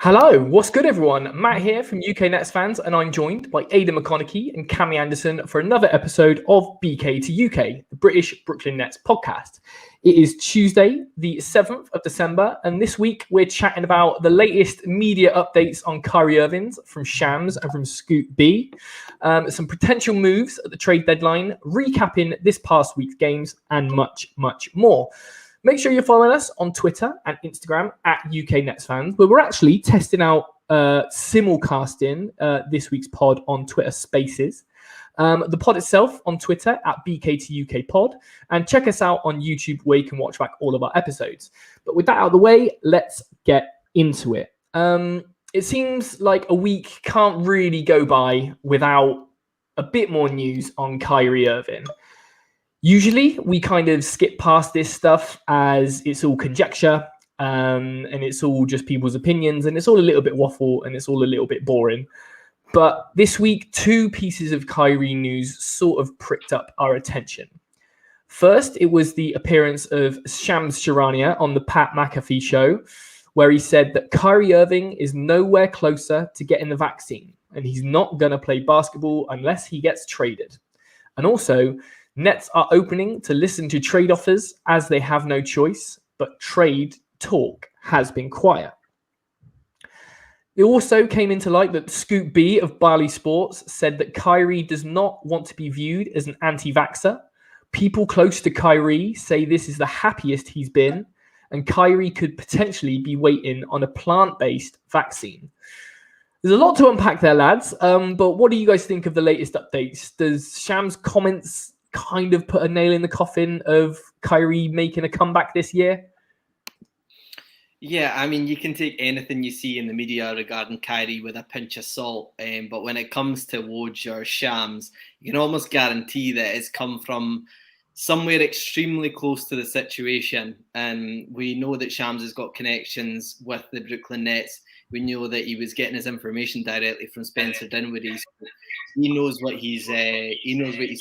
Hello, what's good, everyone? Matt here from UK Nets Fans, and I'm joined by Aidan and Cammy Anderson for another episode of BK to UK, the British Brooklyn Nets podcast. It is Tuesday, the 7th of December, and this week we're chatting about the latest media updates on Kyrie Irving from Shams and from Scoop B, some potential moves at the trade deadline, recapping this past week's games, and much, much more. Make sure you're following us on Twitter and Instagram at UK Nets Fans, where we're actually testing out simulcasting this week's pod on Twitter Spaces. The pod itself on Twitter at BK2UK Pod, and check us out on YouTube where you can watch back all of our episodes. But with that out of the way, let's get into it. It seems like a week can't really go by without a bit more news on Kyrie Irving. Usually, we kind of skip past this stuff as it's all conjecture and it's all just people's opinions and it's all a little bit waffle and it's all a little bit boring. But this week, two pieces of Kyrie news sort of pricked up our attention. First, it was the appearance of Shams Charania on the Pat McAfee show, where he said that Kyrie Irving is nowhere closer to getting the vaccine and he's not going to play basketball unless he gets traded. And also, Nets are opening to listen to trade offers as they have no choice, but trade talk has been quiet. It also came into light that Scoop B of Barley Sports said that Kyrie does not want to be viewed as an anti-vaxxer. People close to Kyrie say this is the happiest he's been, and Kyrie could potentially be waiting on a plant-based vaccine. There's a lot to unpack there, lads, but what do you guys think of the latest updates? Does Shams' comments kind of put a nail in the coffin of Kyrie making a comeback this year? Yeah, I mean, you can take anything you see in the media regarding Kyrie with a pinch of salt, but when it comes to Woj or Shams, you can almost guarantee that it's come from somewhere extremely close to the situation. And we know that Shams has got connections with the Brooklyn Nets. We know that he was getting his information directly from Spencer Dinwiddie. So he knows what he's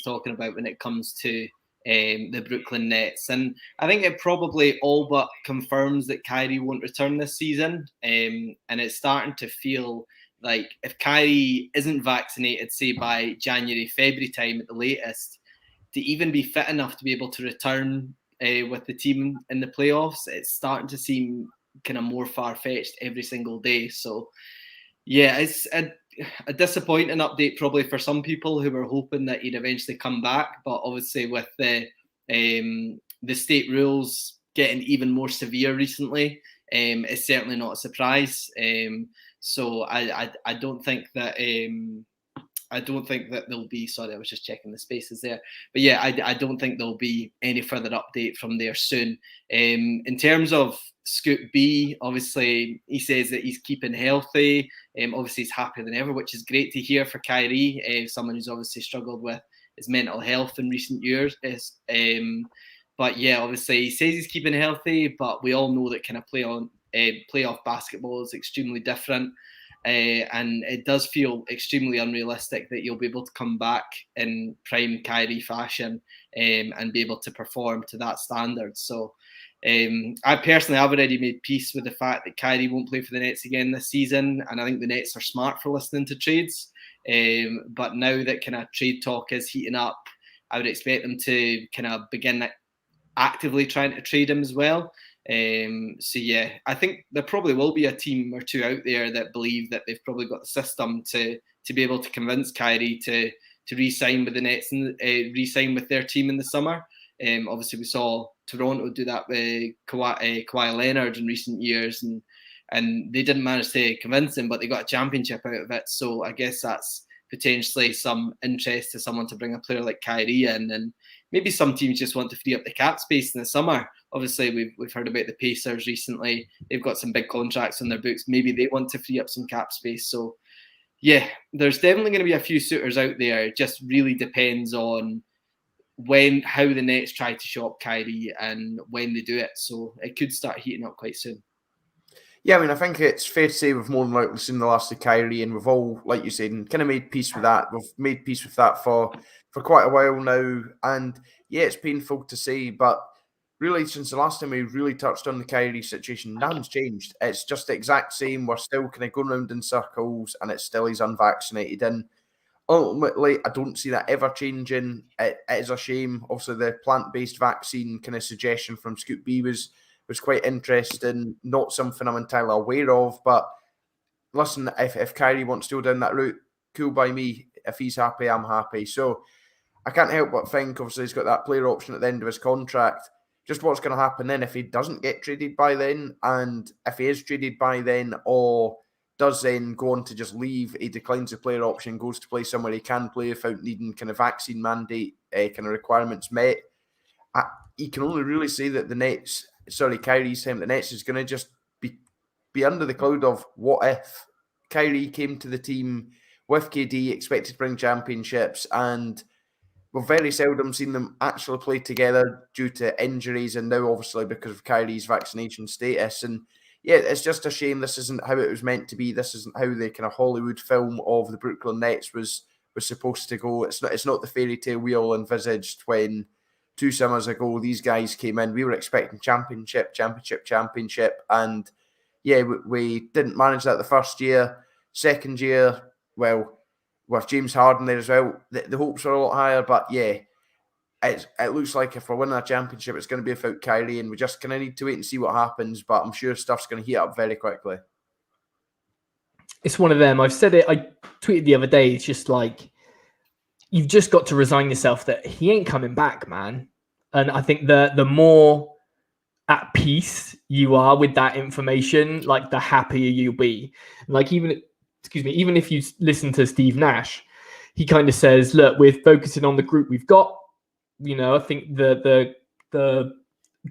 talking about when it comes to the Brooklyn Nets. And I think it probably all but confirms that Kyrie won't return this season. And it's starting to feel like if Kyrie isn't vaccinated, say by January, February time at the latest, to even be fit enough to be able to return with the team in the playoffs, it's starting to seem kind of more far-fetched every single day. So yeah, it's a disappointing update probably for some people who were hoping that he'd eventually come back, but obviously with the state rules getting even more severe recently, it's certainly not a surprise. So I don't think that there'll be, sorry, I was just checking the spaces there. But yeah, I don't think there'll be any further update from there soon. In terms of Scoop B, obviously, he says that he's keeping healthy. Obviously, he's happier than ever, which is great to hear for Kyrie, someone who's obviously struggled with his mental health in recent years. But yeah, obviously, he says he's keeping healthy, but we all know that kind of playoff basketball is extremely different. And it does feel extremely unrealistic that you'll be able to come back in prime Kyrie fashion and be able to perform to that standard. So I personally have already made peace with the fact that Kyrie won't play for the Nets again this season, and I think the Nets are smart for listening to trades. But now that kind of trade talk is heating up, I would expect them to kind of begin actively trying to trade him as well. So yeah, I think there probably will be a team or two out there that believe that they've probably got the system to be able to convince Kyrie to re-sign with the Nets and re-sign with their team in the summer. Obviously, we saw Toronto do that with Kawhi Leonard in recent years, and they didn't manage to convince him, but they got a championship out of it. So I guess that's potentially some interest to someone to bring a player like Kyrie in, and maybe some teams just want to free up the cap space in the summer. Obviously, we've heard about the Pacers recently. They've got some big contracts on their books. Maybe they want to free up some cap space. So yeah, there's definitely going to be a few suitors out there. It just really depends on how the Nets try to shop Kyrie and when they do it. So it could start heating up quite soon. Yeah, I mean, I think it's fair to say we've more than likely seen the last of Kyrie, and we've all, like you said, kind of made peace with that. We've made peace with that for quite a while now, and yeah, it's painful to say, but really, since the last time we really touched on the Kyrie situation, nothing's changed. It's just the exact same. We're still kind of going round in circles, and it's still he's unvaccinated. And ultimately, I don't see that ever changing. It is a shame. Also, the plant-based vaccine kind of suggestion from Scoop B was quite interesting. Not something I'm entirely aware of, but listen, if Kyrie wants to go down that route, cool by me. If he's happy, I'm happy. So I can't help but think, obviously, he's got that player option at the end of his contract. Just what's going to happen then if he doesn't get traded by then, and if he is traded by then, or does then go on to just leave, he declines the player option, goes to play somewhere he can play without needing kind of vaccine mandate kind of requirements met. You can only really say that Kyrie's time, the Nets is going to just be under the cloud of what if Kyrie came to the team with KD, expected to bring championships, and we've very seldom seen them actually play together due to injuries, and now obviously because of Kyrie's vaccination status. And yeah, it's just a shame this isn't how it was meant to be. This isn't how the kind of Hollywood film of the Brooklyn Nets was supposed to go. It's not the fairy tale we all envisaged when 2 summers ago these guys came in. We were expecting championship, and yeah, we didn't manage that the first year. Second year, well, with James Harden there as well, the hopes are a lot higher. But yeah, it looks like if we're winning a championship, it's going to be without Kyrie, and we just kind of need to wait and see what happens. But I'm sure stuff's going to heat up very quickly. It's one of them. I've said it. I tweeted the other day. It's just like, you've just got to resign yourself that he ain't coming back, man. And I think the more at peace you are with that information, like the happier you'll be. Like even if you listen to Steve Nash, he kind of says, look, we're focusing on the group we've got. You know, I think the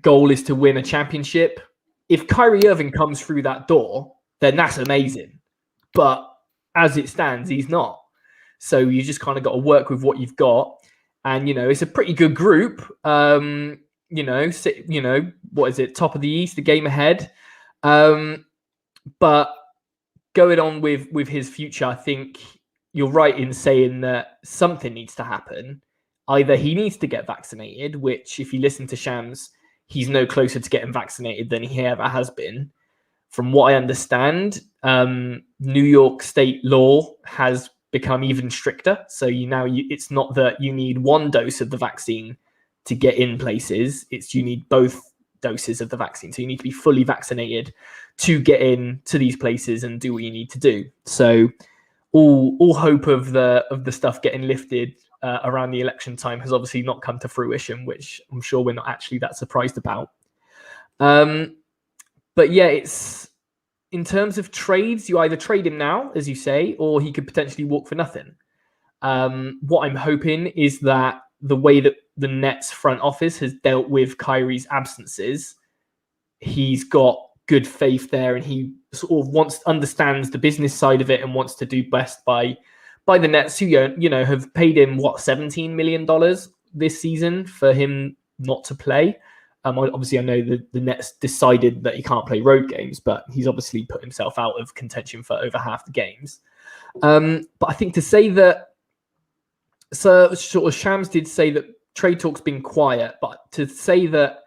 goal is to win a championship. If Kyrie Irving comes through that door, then that's amazing. But as it stands, he's not. So you just kind of got to work with what you've got. And, you know, it's a pretty good group. What is it? Top of the East, a game ahead. But going on with his future, I think you're right in saying that something needs to happen. Either he needs to get vaccinated, which if you listen to Shams, he's no closer to getting vaccinated than he ever has been. From what I understand, New York state law has become even stricter. So it's not that you need 1 dose of the vaccine to get in places. It's you need both doses of the vaccine. So you need to be fully vaccinated to get in to these places and do what you need to do. So all hope of the stuff getting lifted around the election time has obviously not come to fruition, which I'm sure we're not actually that surprised about. But yeah, it's in terms of trades, you either trade him now, as you say, or he could potentially walk for nothing. What I'm hoping is that the way that the Nets front office has dealt with Kyrie's absences, he's got good faith there, and he sort of understands the business side of it and wants to do best by the Nets, who have paid him $17 million this season for him not to play. Obviously, I know the Nets decided that he can't play road games, but he's obviously put himself out of contention for over half the games. But I think to say that, so sort of Shams did say that trade talk's been quiet, but to say that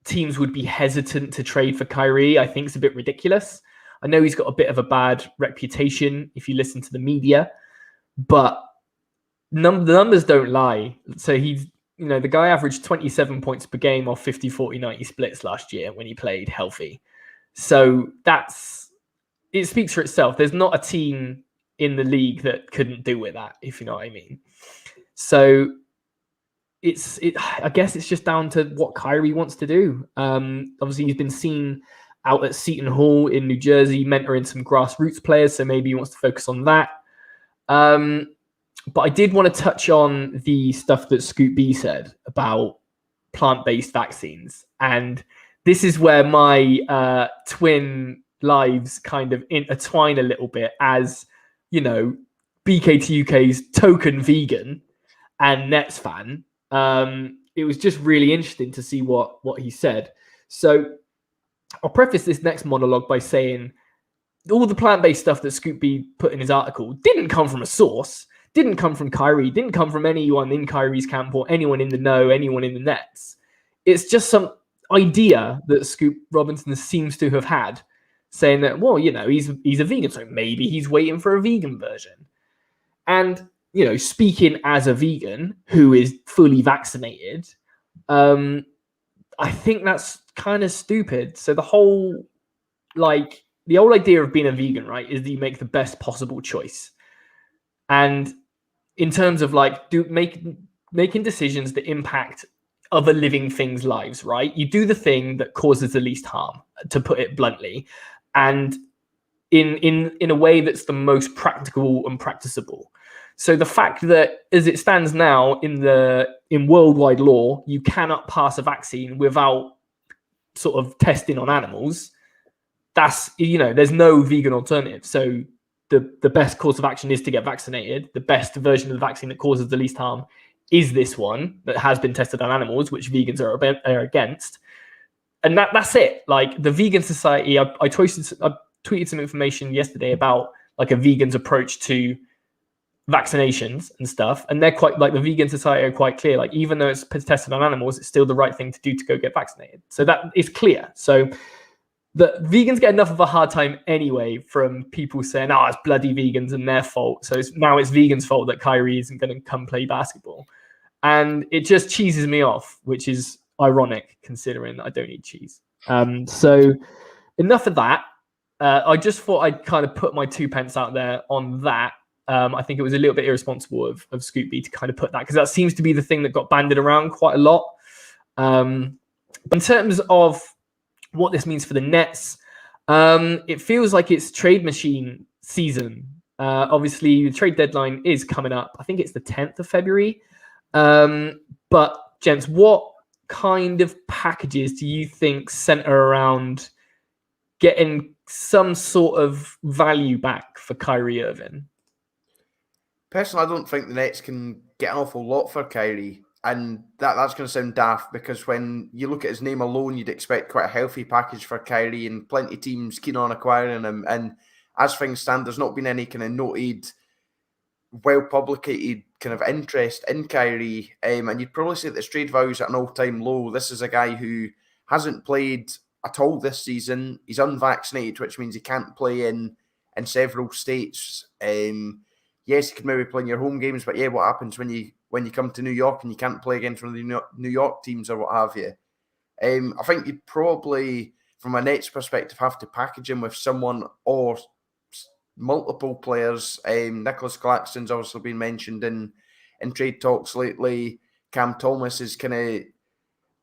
teams would be hesitant to trade for Kyrie, I think is a bit ridiculous. I know he's got a bit of a bad reputation if you listen to the media, but the numbers don't lie. So the guy averaged 27 points per game off 50, 40, 90 splits last year when he played healthy. So it speaks for itself. There's not a team in the league that couldn't do with that, if you know what I mean. So I guess it's just down to what Kyrie wants to do. Obviously, he's been seen out at Seton Hall in New Jersey, mentoring some grassroots players. So maybe he wants to focus on that. But I did want to touch on the stuff that Scoop B said about plant-based vaccines. And this is where my twin lives kind of intertwine a little bit, as, you know, BK2UK's token vegan and Nets fan. It was just really interesting to see what he said. So I'll preface this next monologue by saying all the plant-based stuff that Scoop B put in his article didn't come from a source, didn't come from Kyrie, didn't come from anyone in Kyrie's camp or anyone in the know, anyone in the Nets. it's just some idea that Scoop Robinson seems to have had, saying that, well, he's a vegan, so maybe he's waiting for a vegan version. And, speaking as a vegan who is fully vaccinated, I think that's kind of stupid. So the whole idea of being a vegan, right, is that you make the best possible choice. And in terms of making decisions that impact other living things' lives, right? You do the thing that causes the least harm, to put it bluntly, and in a way that's the most practical and practicable. So the fact that, as it stands now in worldwide law, you cannot pass a vaccine without sort of testing on animals, that's, there's no vegan alternative. So the best course of action is to get vaccinated. The best version of the vaccine that causes the least harm is this one that has been tested on animals, which vegans are against. And that's it. Like, the Vegan Society, I tweeted some information yesterday about like a vegan's approach to vaccinations and stuff, and they're quite, like, the Vegan Society are quite clear, like, even though it's tested on animals, it's still the right thing to do to go get vaccinated. So that is clear. So the vegans get enough of a hard time anyway from people saying, oh, it's bloody vegans and their fault. So now it's vegans' fault that Kyrie isn't going to come play basketball. And it just cheeses me off, which is ironic considering that I don't eat cheese. So enough of that. I just thought I'd kind of put my 2 pence out there on that. I think it was a little bit irresponsible of Scoop B to kind of put that, because that seems to be the thing that got banded around quite a lot. In terms of what this means for the Nets, it feels like it's trade machine season. Obviously, the trade deadline is coming up. I think it's the 10th of February. But, gents, what kind of packages do you think center around getting some sort of value back for Kyrie Irving? Personally, I don't think the Nets can get an awful lot for Kyrie. And that's going to sound daft, because when you look at his name alone, you'd expect quite a healthy package for Kyrie, and plenty of teams keen on acquiring him. And as things stand, there's not been any kind of noted, well-publicated kind of interest in Kyrie. And you'd probably say that his trade value is at an all-time low. This is a guy who hasn't played at all this season. He's unvaccinated, which means he can't play in several states. Yes, you can maybe play in your home games, but yeah, what happens when you come to New York and you can't play against one of the New York teams or what have you? I think you'd probably, from a Nets perspective, have to package him with someone or multiple players. Nicholas Claxton's obviously been mentioned in trade talks lately. Cam Thomas is kind of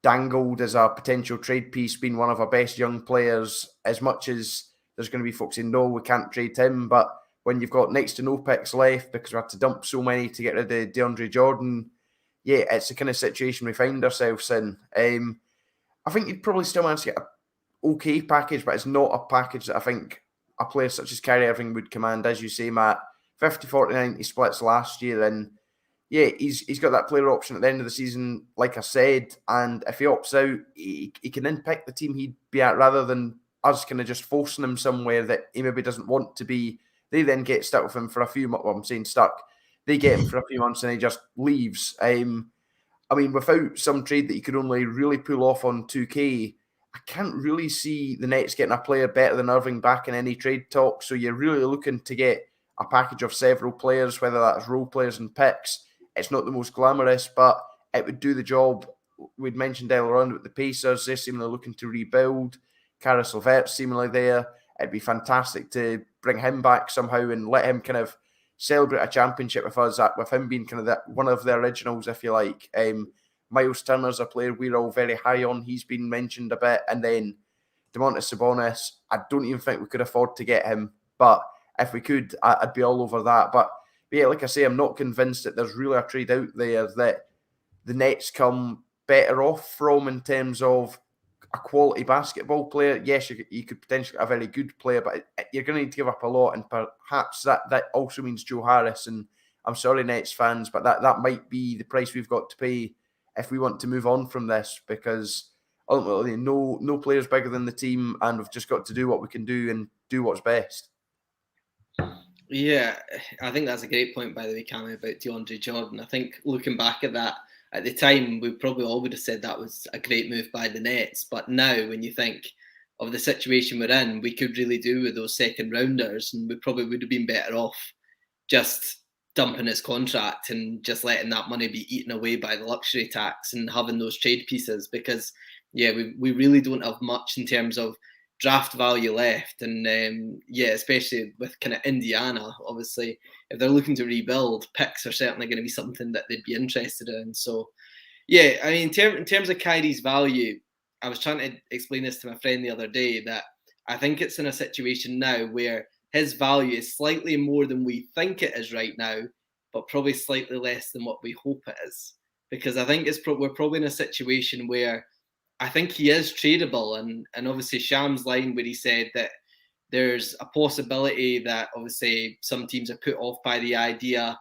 dangled as a potential trade piece, being one of our best young players, as much as there's going to be folks saying, no, we can't trade him. But when you've got next to no picks left because we had to dump so many to get rid of DeAndre Jordan, yeah, it's the kind of situation we find ourselves in. I think you'd probably still manage to get an okay package, but it's not a package that I think a player such as Kyrie Irving would command. As you say, Matt, 50-40-90 splits last year, and yeah, he's got that player option at the end of the season, like I said, and if he opts out, he can then pick the team he'd be at, rather than us kind of just forcing him somewhere that he maybe doesn't want to be. They then get stuck with him for a few months. Well, I'm saying stuck. They get him for a few months and he just leaves. I mean, without some trade that you could only really pull off on 2K, I can't really see the Nets getting a player better than Irving back in any trade talk. So you're really looking to get a package of several players, whether that's role players and picks. It's not the most glamorous, but it would do the job. We'd mentioned earlier on with the Pacers. They're seemingly looking to rebuild. Karis LeVert's seemingly there. It'd be fantastic to bring him back somehow and let him kind of celebrate a championship with us, with him being kind of one of the originals, if you like. Miles Turner's a player we're all very high on. He's been mentioned a bit. And then Domantas Sabonis, I don't even think we could afford to get him. But if we could, I'd be all over that. But yeah, like I say, I'm not convinced that there's really a trade out there that the Nets come better off from in terms of a quality basketball player. Yes, you could potentially get a very good player, but you're going to need to give up a lot, and perhaps that also means Joe Harris. And I'm sorry, Nets fans, but that might be the price we've got to pay if we want to move on from this, because ultimately no player's bigger than the team, and we've just got to do what we can do and do what's best. Yeah, I think that's a great point, by the way, Cammy, about DeAndre Jordan. I think looking back at that, at the time, we probably all would have said that was a great move by the Nets. But now, when you think of the situation we're in, we could really do with those second rounders, and we probably would have been better off just dumping his contract and just letting that money be eaten away by the luxury tax and having those trade pieces, because we really don't have much in terms of draft value left. And especially with kind of Indiana, obviously, if they're looking to rebuild, picks are certainly going to be something that they'd be interested in. So I mean, in terms of Kyrie's value, I was trying to explain this to my friend the other day, that I think it's in a situation now where his value is slightly more than we think it is right now, but probably slightly less than what we hope it is. Because I think we're probably in a situation where I think he is tradable. And obviously Sham's line where he said that there's a possibility that obviously some teams are put off by the idea.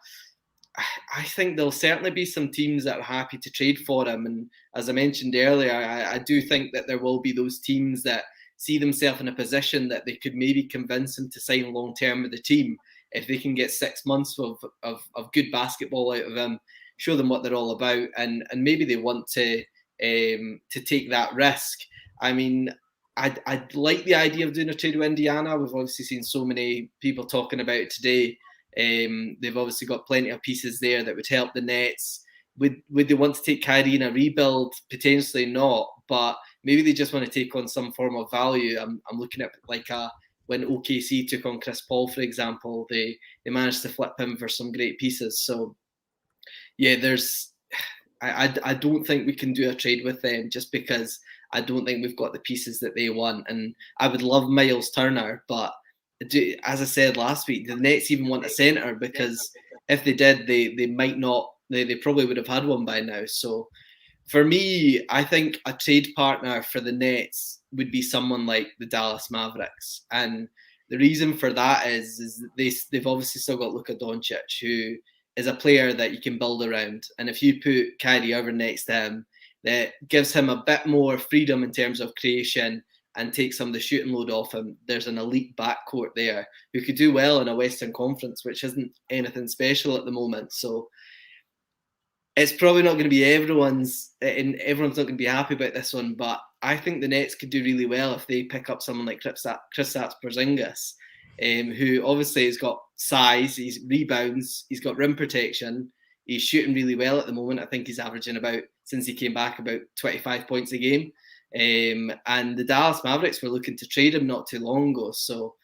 I think there'll certainly be some teams that are happy to trade for him. And as I mentioned earlier, I do think that there will be those teams that see themselves in a position that they could maybe convince him to sign long term with the team if they can get 6 months of good basketball out of him, show them what they're all about, and maybe they want to take that risk. I mean, I'd like the idea of doing a trade with Indiana. We've obviously seen so many people talking about it today. They've obviously got plenty of pieces there that would help the Nets. Would they want to take Kyrie in a rebuild? Potentially not, but maybe they just want to take on some form of value. I'm looking at like when OKC took on Chris Paul, for example, they managed to flip him for some great pieces. So I don't think we can do a trade with them, just because I don't think we've got the pieces that they want. And I would love Miles Turner, but as I said last week, the Nets even want a centre, because if they did, they might not. They probably would have had one by now. So for me, I think a trade partner for the Nets would be someone like the Dallas Mavericks. And the reason for that is they've obviously still got Luka Doncic, who is a player that you can build around. And if you put Kyrie Irving next to him, that gives him a bit more freedom in terms of creation and take some of the shooting load off him. There's an elite backcourt there who could do well in a Western Conference, which isn't anything special at the moment. So it's probably not going to be everyone's not going to be happy about this one, but I think the Nets could do really well if they pick up someone like Kristaps Porzingis, who obviously has got size, he's rebounds, he's got rim protection, he's shooting really well at the moment. I think he's averaging since he came back, about 25 points a game. And the Dallas Mavericks were looking to trade him not too long ago. So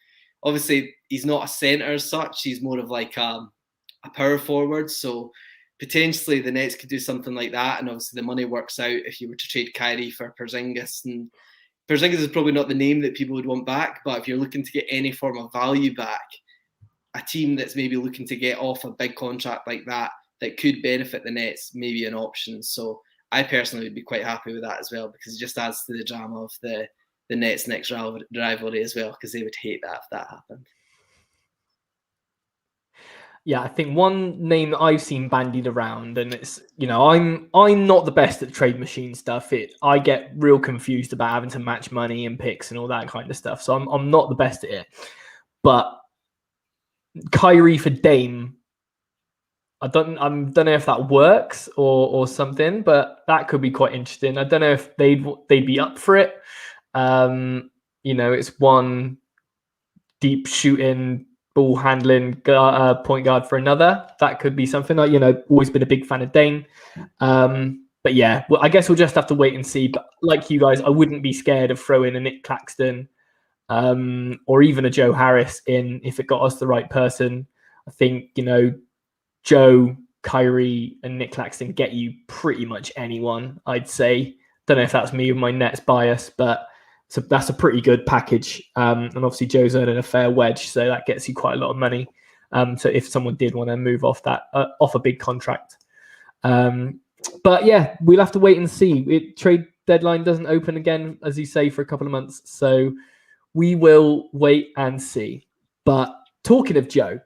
obviously he's not a centre as such, he's more of like a power forward. So potentially the Nets could do something like that, and obviously the money works out if you were to trade Kyrie for Porzingis. And Porzingis is probably not the name that people would want back, but if you're looking to get any form of value back, a team that's maybe looking to get off a big contract like that could benefit the Nets, maybe an option. So I personally would be quite happy with that as well, because it just adds to the drama of the Nets' next rivalry as well, because they would hate that if that happened. Yeah, I think one name that I've seen bandied around, and it's, I'm not the best at trade machine stuff. I get real confused about having to match money and picks and all that kind of stuff. So I'm not the best at it. But Kyrie for Dame, I don't know if that works or something, but that could be quite interesting. I don't know if they'd be up for it. It's one deep shooting, ball handling point guard for another. That could be something. Always been a big fan of Dame. But yeah, well, I guess we'll just have to wait and see. But like you guys, I wouldn't be scared of throwing a Nick Claxton or even a Joe Harris in if it got us the right person. I think, Joe, Kyrie, and Nick Claxton get you pretty much anyone, I'd say. Don't know if that's me with my Nets bias, but that's a pretty good package. And obviously Joe's earning a fair wedge, so that gets you quite a lot of money. So if someone did want to move off a big contract. But yeah, we'll have to wait and see. Trade deadline doesn't open again, as you say, for a couple of months. So we will wait and see. But talking of Joe,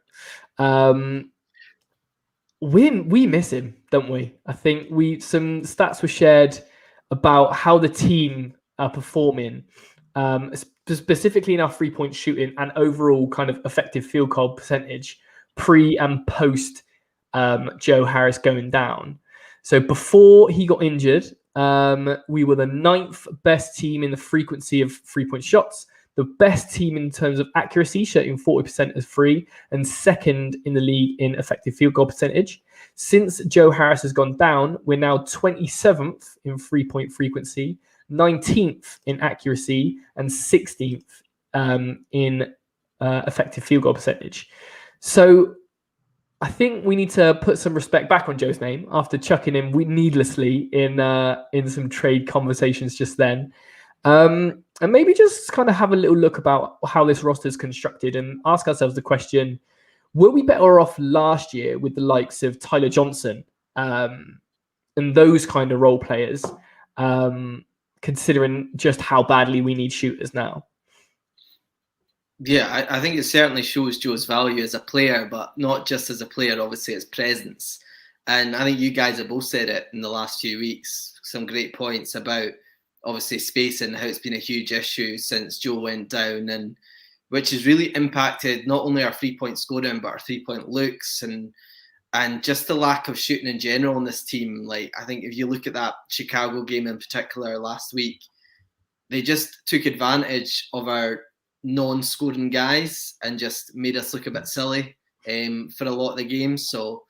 we miss him, don't we? I think some stats were shared about how the team are performing, specifically in our 3-point shooting and overall kind of effective field goal percentage pre and post Joe Harris going down. So before he got injured, we were the 9th best team in the frequency of 3-point shots, the best team in terms of accuracy, shooting 40% as free, and 2nd in the league in effective field goal percentage. Since Joe Harris has gone down, we're now 27th in 3-point frequency, 19th in accuracy, and 16th in effective field goal percentage. So I think we need to put some respect back on Joe's name after chucking him needlessly in some trade conversations just then. And maybe just kind of have a little look about how this roster is constructed and ask ourselves the question, were we better off last year with the likes of Tyler Johnson and those kind of role players, considering just how badly we need shooters now? Yeah, I think it certainly shows Joe's value as a player, but not just as a player, obviously his presence. And I think you guys have both said it in the last few weeks, some great points about obviously spacing, how it's been a huge issue since Joe went down, and which has really impacted not only our 3-point scoring, but our 3-point looks and just the lack of shooting in general in this team. Like, I think if you look at that Chicago game in particular last week, they just took advantage of our non-scoring guys and just made us look a bit silly for a lot of the games. So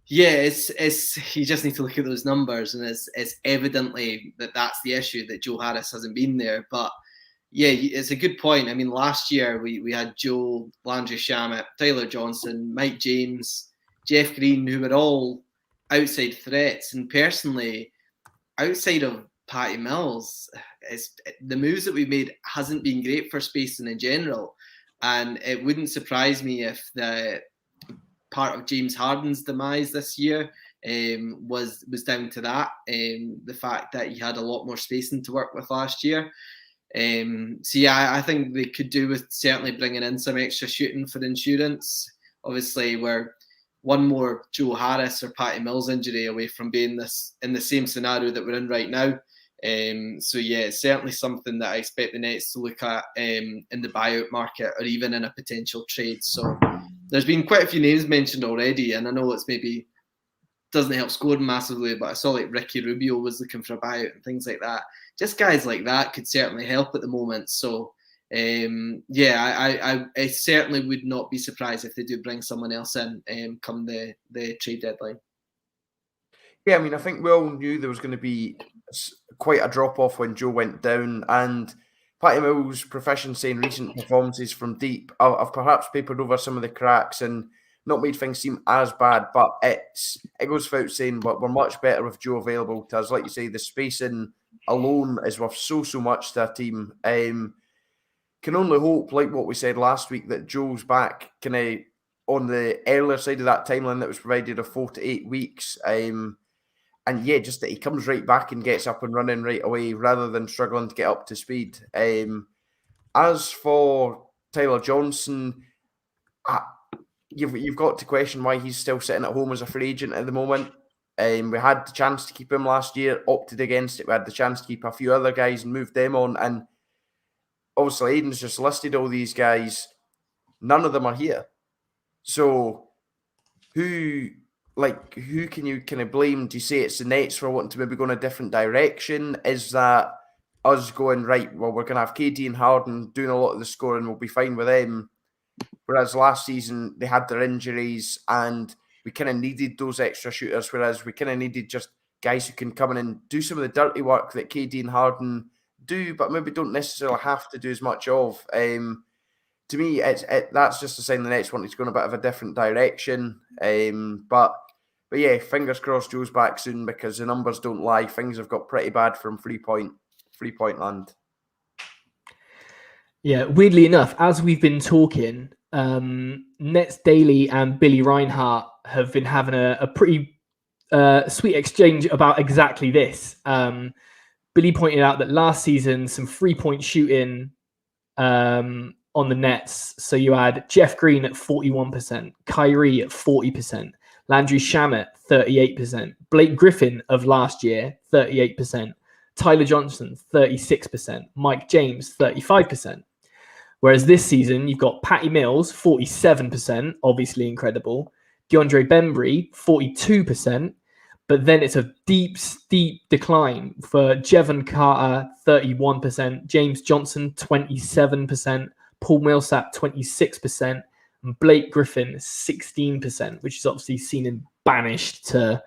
yeah, it's you just need to look at those numbers, and it's evidently that's the issue, that Joe Harris hasn't been there. But yeah, it's a good point. I mean, last year we had Joe, Landry Shamet, Tyler Johnson, Mike James, Jeff Green, who were all outside threats. And personally, outside of Patty Mills, the moves that we've made hasn't been great for spacing in general. And it wouldn't surprise me if the part of James Harden's demise this year was down to that, the fact that he had a lot more spacing to work with last year. So yeah, I think they could do with certainly bringing in some extra shooting for insurance. Obviously, we're one more Joe Harris or Patty Mills injury away from being in the same scenario that we're in right now. So yeah, it's certainly something that I expect the Nets to look at in the buyout market, or even in a potential trade. So there's been quite a few names mentioned already, and I know it's maybe doesn't help scoring massively, but I saw like Ricky Rubio was looking for a buyout and things like that. Just guys like that could certainly help at the moment. So yeah, I certainly would not be surprised if they do bring someone else in come the trade deadline. Yeah, I mean, I think we all knew there was going to be quite a drop-off when Joe went down, and Patty Mills' proficiency in recent performances from deep have perhaps papered over some of the cracks and not made things seem as bad, but it goes without saying, but we're much better with Joe available to us. Like you say, the spacing alone is worth so much to a team. Can only hope, like what we said last week, that Joe's back kind of on the earlier side of that timeline that was provided of 4 to 8 weeks. And yeah, just that he comes right back and gets up and running right away rather than struggling to get up to speed. As for Tyler Johnson, you've got to question why he's still sitting at home as a free agent at the moment. We had the chance to keep him last year, opted against it. We had the chance to keep a few other guys and move them on. And obviously, Aidan's just listed all these guys. None of them are here. So who can you kind of blame? Do you say it's the Nets for wanting to maybe go in a different direction? Is that us going, right, well, we're going to have KD and Harden doing a lot of the scoring, we'll be fine with them? Whereas last season, they had their injuries and we kind of needed those extra shooters, whereas we kind of needed just guys who can come in and do some of the dirty work that KD and Harden do, but maybe don't necessarily have to do as much of. To me, that's just a sign the Nets wanted to go in a bit of a different direction. But yeah, fingers crossed Joe's back soon, because the numbers don't lie. Things have got pretty bad from three-point land. Yeah, weirdly enough, as we've been talking, Nets Daily and Billy Reinhart have been having a pretty sweet exchange about exactly this. Billy pointed out that last season, some 3-point shooting on the Nets. So you had Jeff Green at 41%, Kyrie at 40%, Landry Shamet 38%, Blake Griffin of last year 38%, Tyler Johnson 36%, Mike James 35%. Whereas this season you've got Patty Mills 47%, obviously incredible, DeAndre Bembry 42%, But then it's a deep, steep decline for Jevon Carter, 31%, James Johnson, 27%, Paul Millsap, 26%, and Blake Griffin, 16%, which is obviously seen him banished to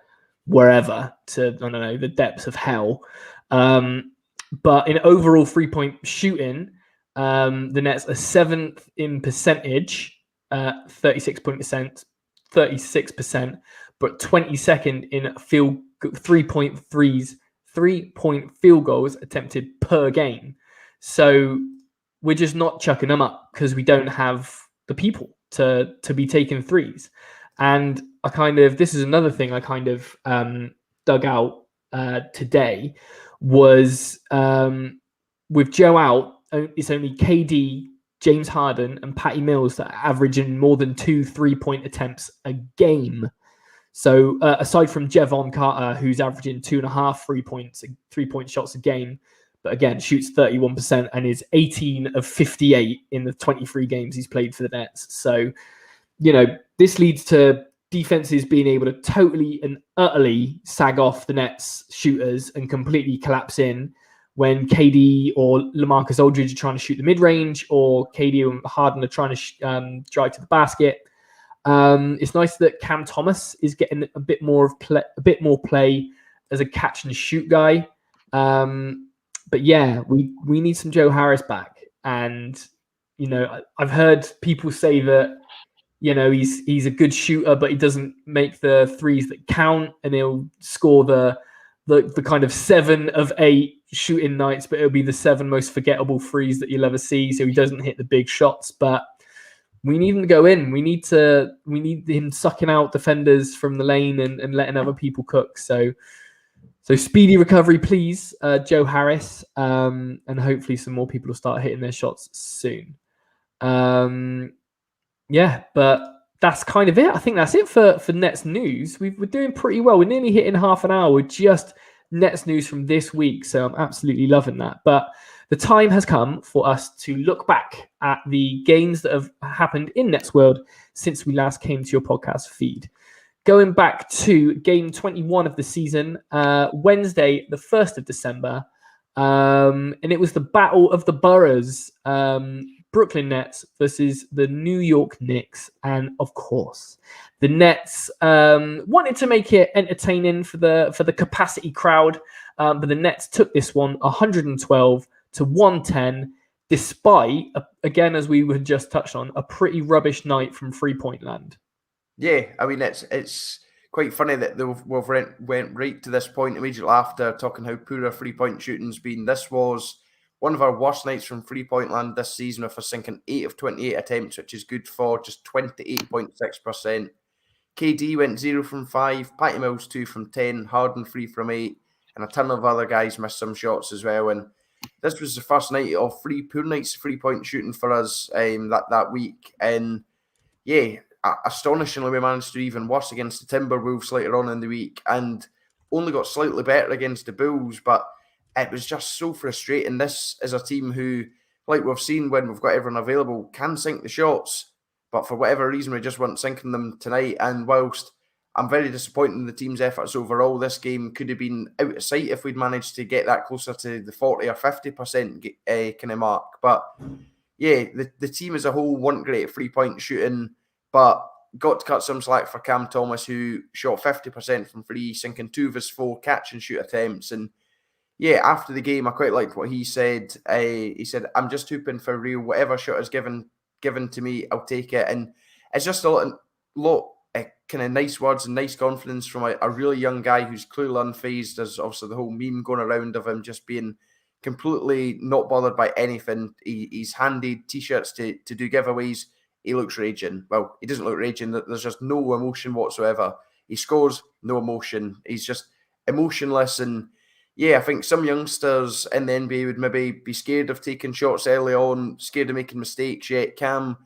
wherever, to, I don't know, the depths of hell. But in overall three-point shooting, the Nets are 7th in percentage, 36%, but 22nd in three-point field goals attempted per game. So we're just not chucking them up because we don't have the people to be taking threes. And this is another thing I dug out today was with Joe out, it's only KD, James Harden, and Patty Mills that are averaging more than 2 3-point attempts a game. So aside from Jevon Carter, who's averaging 2.5 3-point shots a game, but again shoots 31% and is 18 of 58 in the 23 games he's played for the Nets. So, this leads to defenses being able to totally and utterly sag off the Nets shooters and completely collapse in when KD or LaMarcus Aldridge are trying to shoot the mid-range, or KD and Harden are trying to drive to the basket. It's nice that Cam Thomas is getting a bit more play as a catch and shoot guy. But yeah, we need some Joe Harris back. And I've heard people say that he's a good shooter, but he doesn't make the threes that count, and he'll score the kind of 7 of 8 shooting nights, but it'll be the 7 most forgettable threes that you'll ever see. So he doesn't hit the big shots, but we need him to go in. We need him sucking out defenders from the lane and letting other people cook. So speedy recovery, please, Joe Harris, and hopefully some more people will start hitting their shots soon. Yeah, but that's kind of it. I think that's it for Nets news. We're doing pretty well. We're nearly hitting half an hour with just Nets news from this week, so I'm absolutely loving that. But the time has come for us to look back at the games that have happened in Nets World since we last came to your podcast feed. Going back to game 21 of the season, Wednesday, the 1st of December, and it was the Battle of the Boroughs, Brooklyn Nets versus the New York Knicks. And of course, the Nets wanted to make it entertaining for the capacity crowd, but the Nets took this one 112-110, despite, again, as we had just touched on, a pretty rubbish night from three-point land. Yeah, I mean, it's quite funny that we've went right to this point immediately after talking how poor our three-point shooting's been. This was one of our worst nights from three-point land this season, with us sinking 8 of 28 attempts, which is good for just 28.6%. KD went 0 from 5, Patty Mills 2 from 10, Harden 3 from 8, and a ton of other guys missed some shots as well. And this was the first night of 3 poor nights of three-point shooting for us that week. And yeah, astonishingly, we managed to do even worse against the Timberwolves later on in the week, and only got slightly better against the Bulls, but it was just so frustrating. This is a team who, like we've seen when we've got everyone available, can sink the shots, but for whatever reason, we just weren't sinking them tonight. And whilst I'm very disappointed in the team's efforts overall, this game could have been out of sight if we'd managed to get that closer to the 40 or 50% kind of mark. But yeah, the team as a whole weren't great at three-point shooting, but got to cut some slack for Cam Thomas, who shot 50% from three, sinking 2 of his 4 catch-and-shoot attempts. And yeah, after the game, I quite liked what he said. He said, "I'm just hooping for real. Whatever shot is given to me, I'll take it." And it's just a lot of kind of nice words and nice confidence from a really young guy who's clearly unfazed. There's obviously the whole meme going around of him just being completely not bothered by anything. He's handed T-shirts to do giveaways. He looks raging. Well, he doesn't look raging. There's just no emotion whatsoever. He scores, no emotion. He's just emotionless. And yeah, I think some youngsters in the NBA would maybe be scared of taking shots early on, scared of making mistakes. Yet Cam,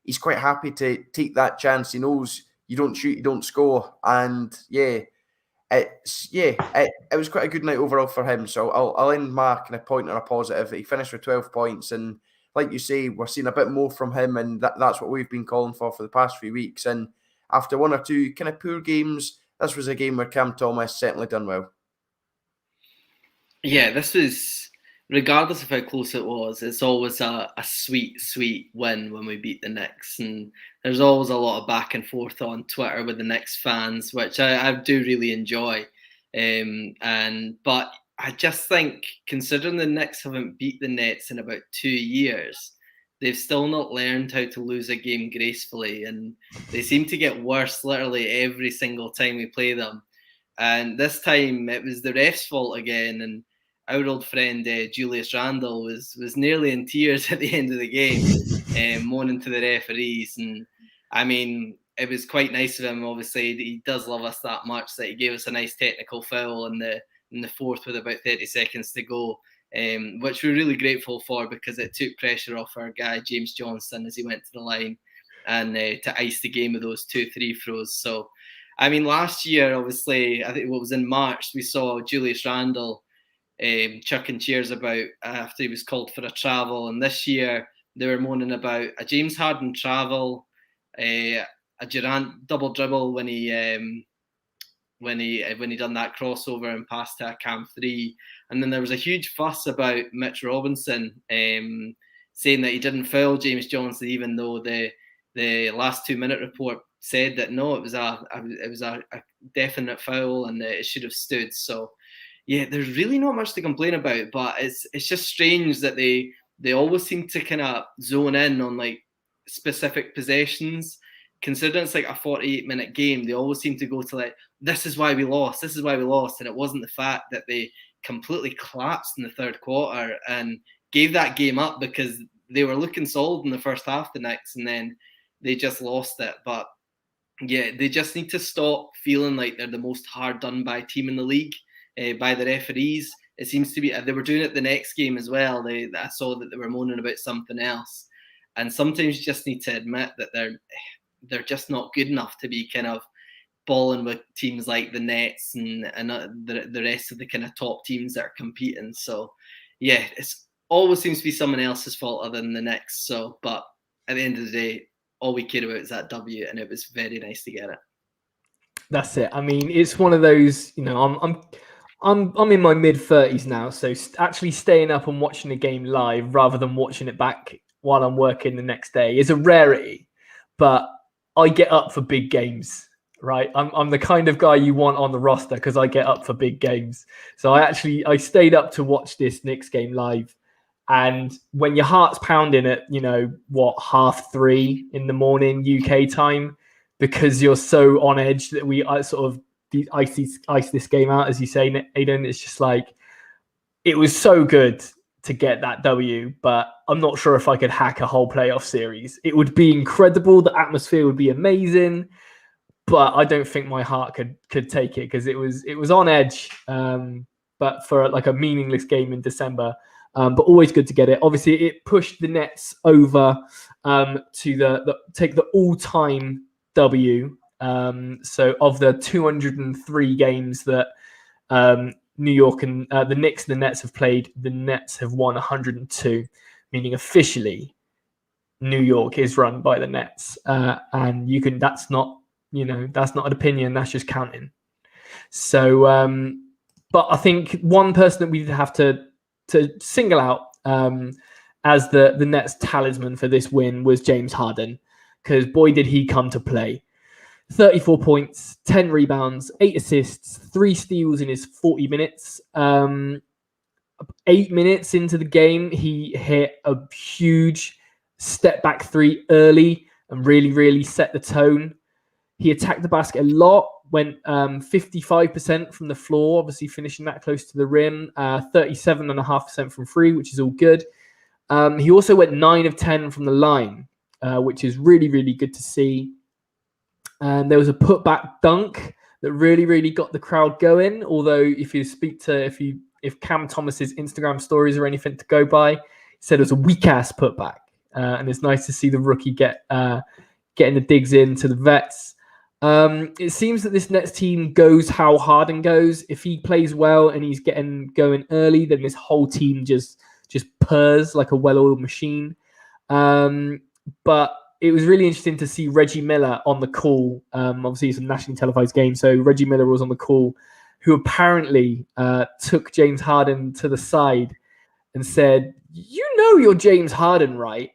he's quite happy to take that chance. He knows you don't shoot, you don't score. And yeah, it was quite a good night overall for him. So I'll end my kind of point on a positive. He finished with 12 points, and like you say, we're seeing a bit more from him, and that's what we've been calling for the past few weeks. And after one or two kind of poor games this was a game where Cam Thomas certainly done well. Yeah, this was, regardless of how close it was, it's always a sweet, sweet win when we beat the Knicks. And there's always a lot of back and forth on Twitter with the Knicks fans, which I do really enjoy. But I just think, considering the Knicks haven't beat the Nets in about 2 years, they've still not learned how to lose a game gracefully. And they seem to get worse literally every single time we play them. And this time it was the ref's fault again. And our old friend Julius Randle was nearly in tears at the end of the game, moaning to the referees. And I mean, it was quite nice of him. Obviously, he does love us that much that he gave us a nice technical foul in the fourth with about 30 seconds to go, which we're really grateful for, because it took pressure off our guy James Johnson as he went to the line and to ice the game with those 2 free throws. So, I mean, last year, obviously, I think it was in March, we saw Julius Randle chucking cheers about after he was called for a travel, and this year they were moaning about a James Harden travel, a Durant double dribble when he done that crossover and passed to a Cam 3, and then there was a huge fuss about Mitch Robinson saying that he didn't foul James Johnson, even though the last 2-minute report said that no, it was a definite foul and it should have stood. So yeah, there's really not much to complain about, but it's just strange that they always seem to kind of zone in on like specific possessions. Considering it's like a 48-minute game, they always seem to go to like, this is why we lost, and it wasn't the fact that they completely collapsed in the third quarter and gave that game up because they were looking solid in the first half the Knicks, and then they just lost it. But yeah, they just need to stop feeling like they're the most hard done by team in the league. By the referees. It seems to be they were doing it the next game as well. I saw that they were moaning about something else, and sometimes you just need to admit that they're just not good enough to be kind of balling with teams like the Nets and the rest of the kind of top teams that are competing. So yeah, it's always seems to be someone else's fault other than the Knicks. So, but at the end of the day, all we care about is that W, and it was very nice to get it. That's it. I mean, it's one of those, I'm in my mid-30s now, so actually staying up and watching a game live rather than watching it back while I'm working the next day is a rarity. But I get up for big games, right? I'm the kind of guy you want on the roster because I get up for big games. So I stayed up to watch this Knicks game live. And when your heart's pounding at, 3:30 in the morning UK time, because you're so on edge that we sort of ice this game out, as you say, Aidan. It's just like, it was so good to get that W, but I'm not sure if I could hack a whole playoff series. It would be incredible. The atmosphere would be amazing, but I don't think my heart could take it because it was on edge. But for like a meaningless game in December, but always good to get it. Obviously, it pushed the Nets over to take the all-time W. So of the 203 games that New York and the Knicks and the Nets have played, the Nets have won 102, meaning officially New York is run by the Nets. And that's not an opinion, that's just counting. So, but I think one person that we have to single out as the Nets talisman for this win was James Harden, because boy, did he come to play. 34 points, 10 rebounds, 8 assists, 3 steals in his 40 minutes. 8 minutes into the game, he hit a huge step back 3 early and really, really set the tone. He attacked the basket a lot, went 55% from the floor, obviously finishing that close to the rim, 37.5% from free, which is all good. He also went 9 of 10 from the line, which is really, really good to see. And there was a putback dunk that really, really got the crowd going. Although if Cam Thomas's Instagram stories or anything to go by, he said it was a weak ass putback. And it's nice to see the rookie getting the digs into the vets. It seems that this Nets team goes how Harden goes. If he plays well and he's getting going early, then this whole team just purrs like a well-oiled machine. But it was really interesting to see Reggie Miller on the call. Obviously, it's a nationally televised game, so Reggie Miller was on the call, who apparently took James Harden to the side and said, "You know you're James Harden, right?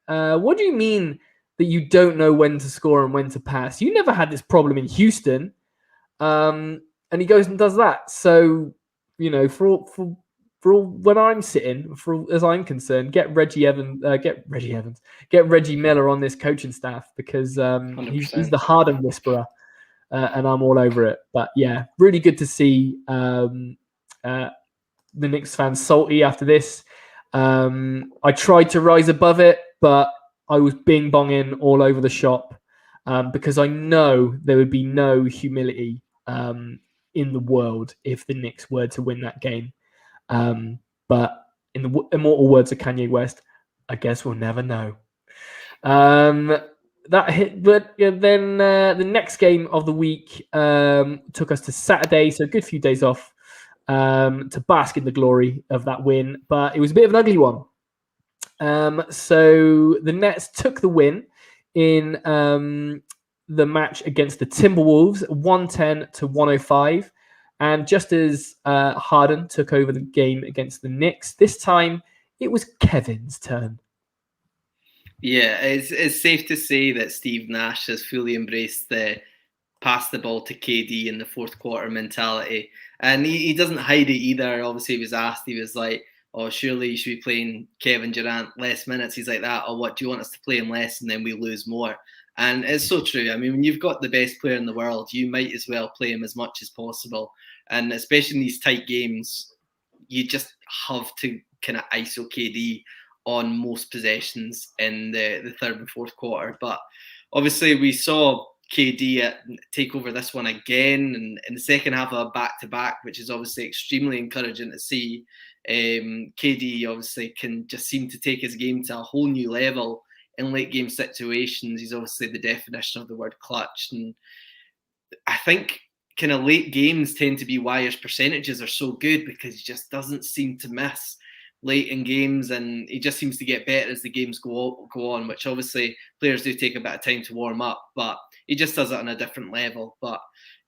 What do you mean that you don't know when to score and when to pass? You never had this problem in Houston." And he goes and does that. So, you know, for all when I'm sitting, as I'm concerned, get Reggie Miller on this coaching staff, because he's the Harden whisperer, and I'm all over it. But yeah, really good to see the Knicks fans salty after this. I tried to rise above it, but I was bing bonging all over the shop, because I know there would be no humility in the world if the Knicks were to win that game. But in the immortal words of Kanye West, I guess we'll never know. That hit, but then the next game of the week took us to Saturday, so a good few days off to bask in the glory of that win, but it was a bit of an ugly one. So the Nets took the win in the match against the Timberwolves, 110-105. And just as Harden took over the game against the Knicks, this time it was Kevin's turn. Yeah, it's safe to say that Steve Nash has fully embraced the pass the ball to KD in the fourth quarter mentality. And he doesn't hide it either. Obviously, he was asked, he was like, "Oh, surely you should be playing Kevin Durant less minutes." He's like that. "Or what, do you want us to play him less and then we lose more?" And it's so true. I mean, when you've got the best player in the world, you might as well play him as much as possible. And especially in these tight games, you just have to kind of ISO KD on most possessions in the third and fourth quarter. But obviously we saw KD take over this one again, and in the second half of a back-to-back, which is obviously extremely encouraging to see. KD obviously can just seem to take his game to a whole new level in late game situations. He's obviously the definition of the word clutch, and I think kind of late games tend to be why his percentages are so good, because he just doesn't seem to miss late in games, and he just seems to get better as the games go on, which obviously players do take a bit of time to warm up, but he just does it on a different level. But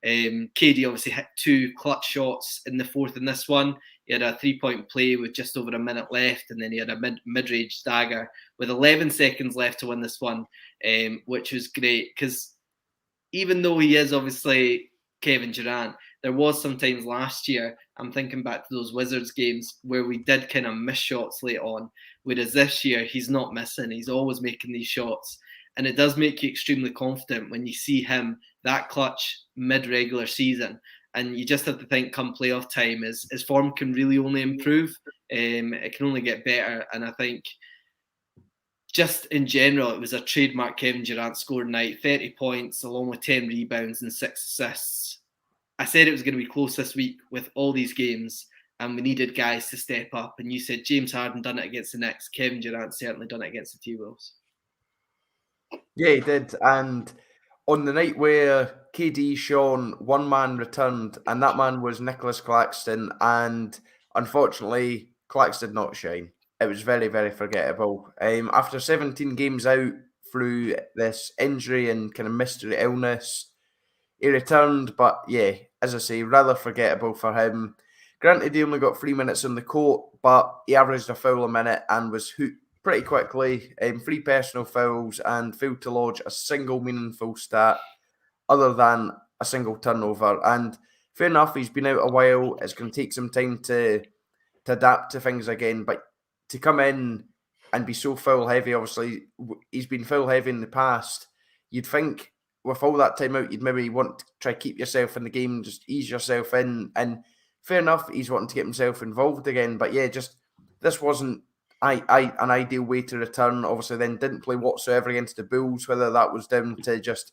KD obviously hit 2 clutch shots in the fourth in this one. He had a 3-point play with just over a minute left, and then he had a mid-range dagger with 11 seconds left to win this one, which was great, because even though he is obviously Kevin Durant, there was some times last year, I'm thinking back to those Wizards games, where we did kind of miss shots late on, whereas this year he's not missing. He's always making these shots. And it does make you extremely confident when you see him that clutch mid-regular season. And you just have to think, come playoff time, his form can really only improve. It can only get better. And I think just in general, it was a trademark Kevin Durant scored night, 30 points, along with 10 rebounds and 6 assists. I said it was going to be close this week with all these games, and we needed guys to step up. And you said James Harden done it against the Knicks. Kevin Durant certainly done it against the T-Wolves. Yeah, he did. And on the night where KD shone, one man returned, and that man was Nicholas Claxton. And unfortunately, Claxton did not shine. It was very, very forgettable. After 17 games out through this injury and kind of mystery illness, he returned. But yeah, as I say, rather forgettable for him. Granted, he only got 3 minutes on the court, but he averaged a foul a minute and was hooked pretty quickly. 3 personal fouls, and failed to lodge a single meaningful stat other than a single turnover. And fair enough, he's been out a while. It's going to take some time to adapt to things again. But to come in and be so foul heavy, obviously, he's been foul heavy in the past. You'd think with all that time out, you'd maybe want to try to keep yourself in the game, just ease yourself in. And fair enough, he's wanting to get himself involved again. But yeah, just this wasn't an ideal way to return. Obviously, then didn't play whatsoever against the Bulls, whether that was down to just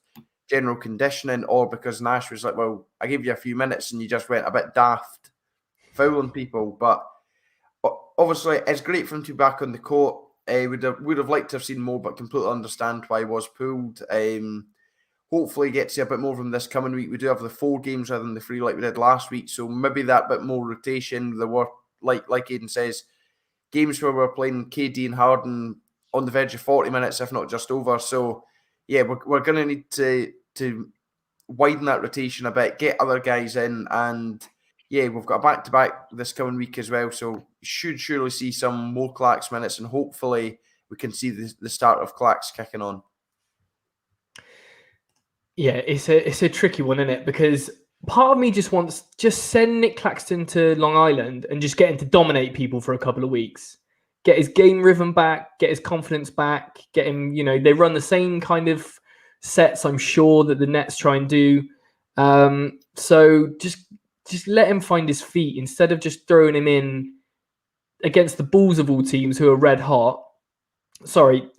general conditioning or because Nash was like, well, I gave you a few minutes and you just went a bit daft fouling people. But obviously, it's great for him to be back on the court. Would have liked to have seen more, but completely understand why he was pulled. Hopefully get to see a bit more from this coming week. We do have the 4 games rather than the 3 like we did last week, so maybe that bit more rotation. There were, like Aidan says, games where we're playing KD and Harden on the verge of 40 minutes, if not just over. So, yeah, we're going to need to widen that rotation a bit, get other guys in, and yeah, we've got a back-to-back this coming week as well, so should surely see some more Clacks minutes, and hopefully we can see the start of Clacks kicking on. Yeah, it's a tricky one, isn't it? Because part of me just wants send Nick Claxton to Long Island and just get him to dominate people for a couple of weeks. Get his game rhythm back, get his confidence back, get him, they run the same kind of sets, I'm sure, that the Nets try and do. So just let him find his feet instead of just throwing him in against the Bulls of all teams who are red hot. Sorry,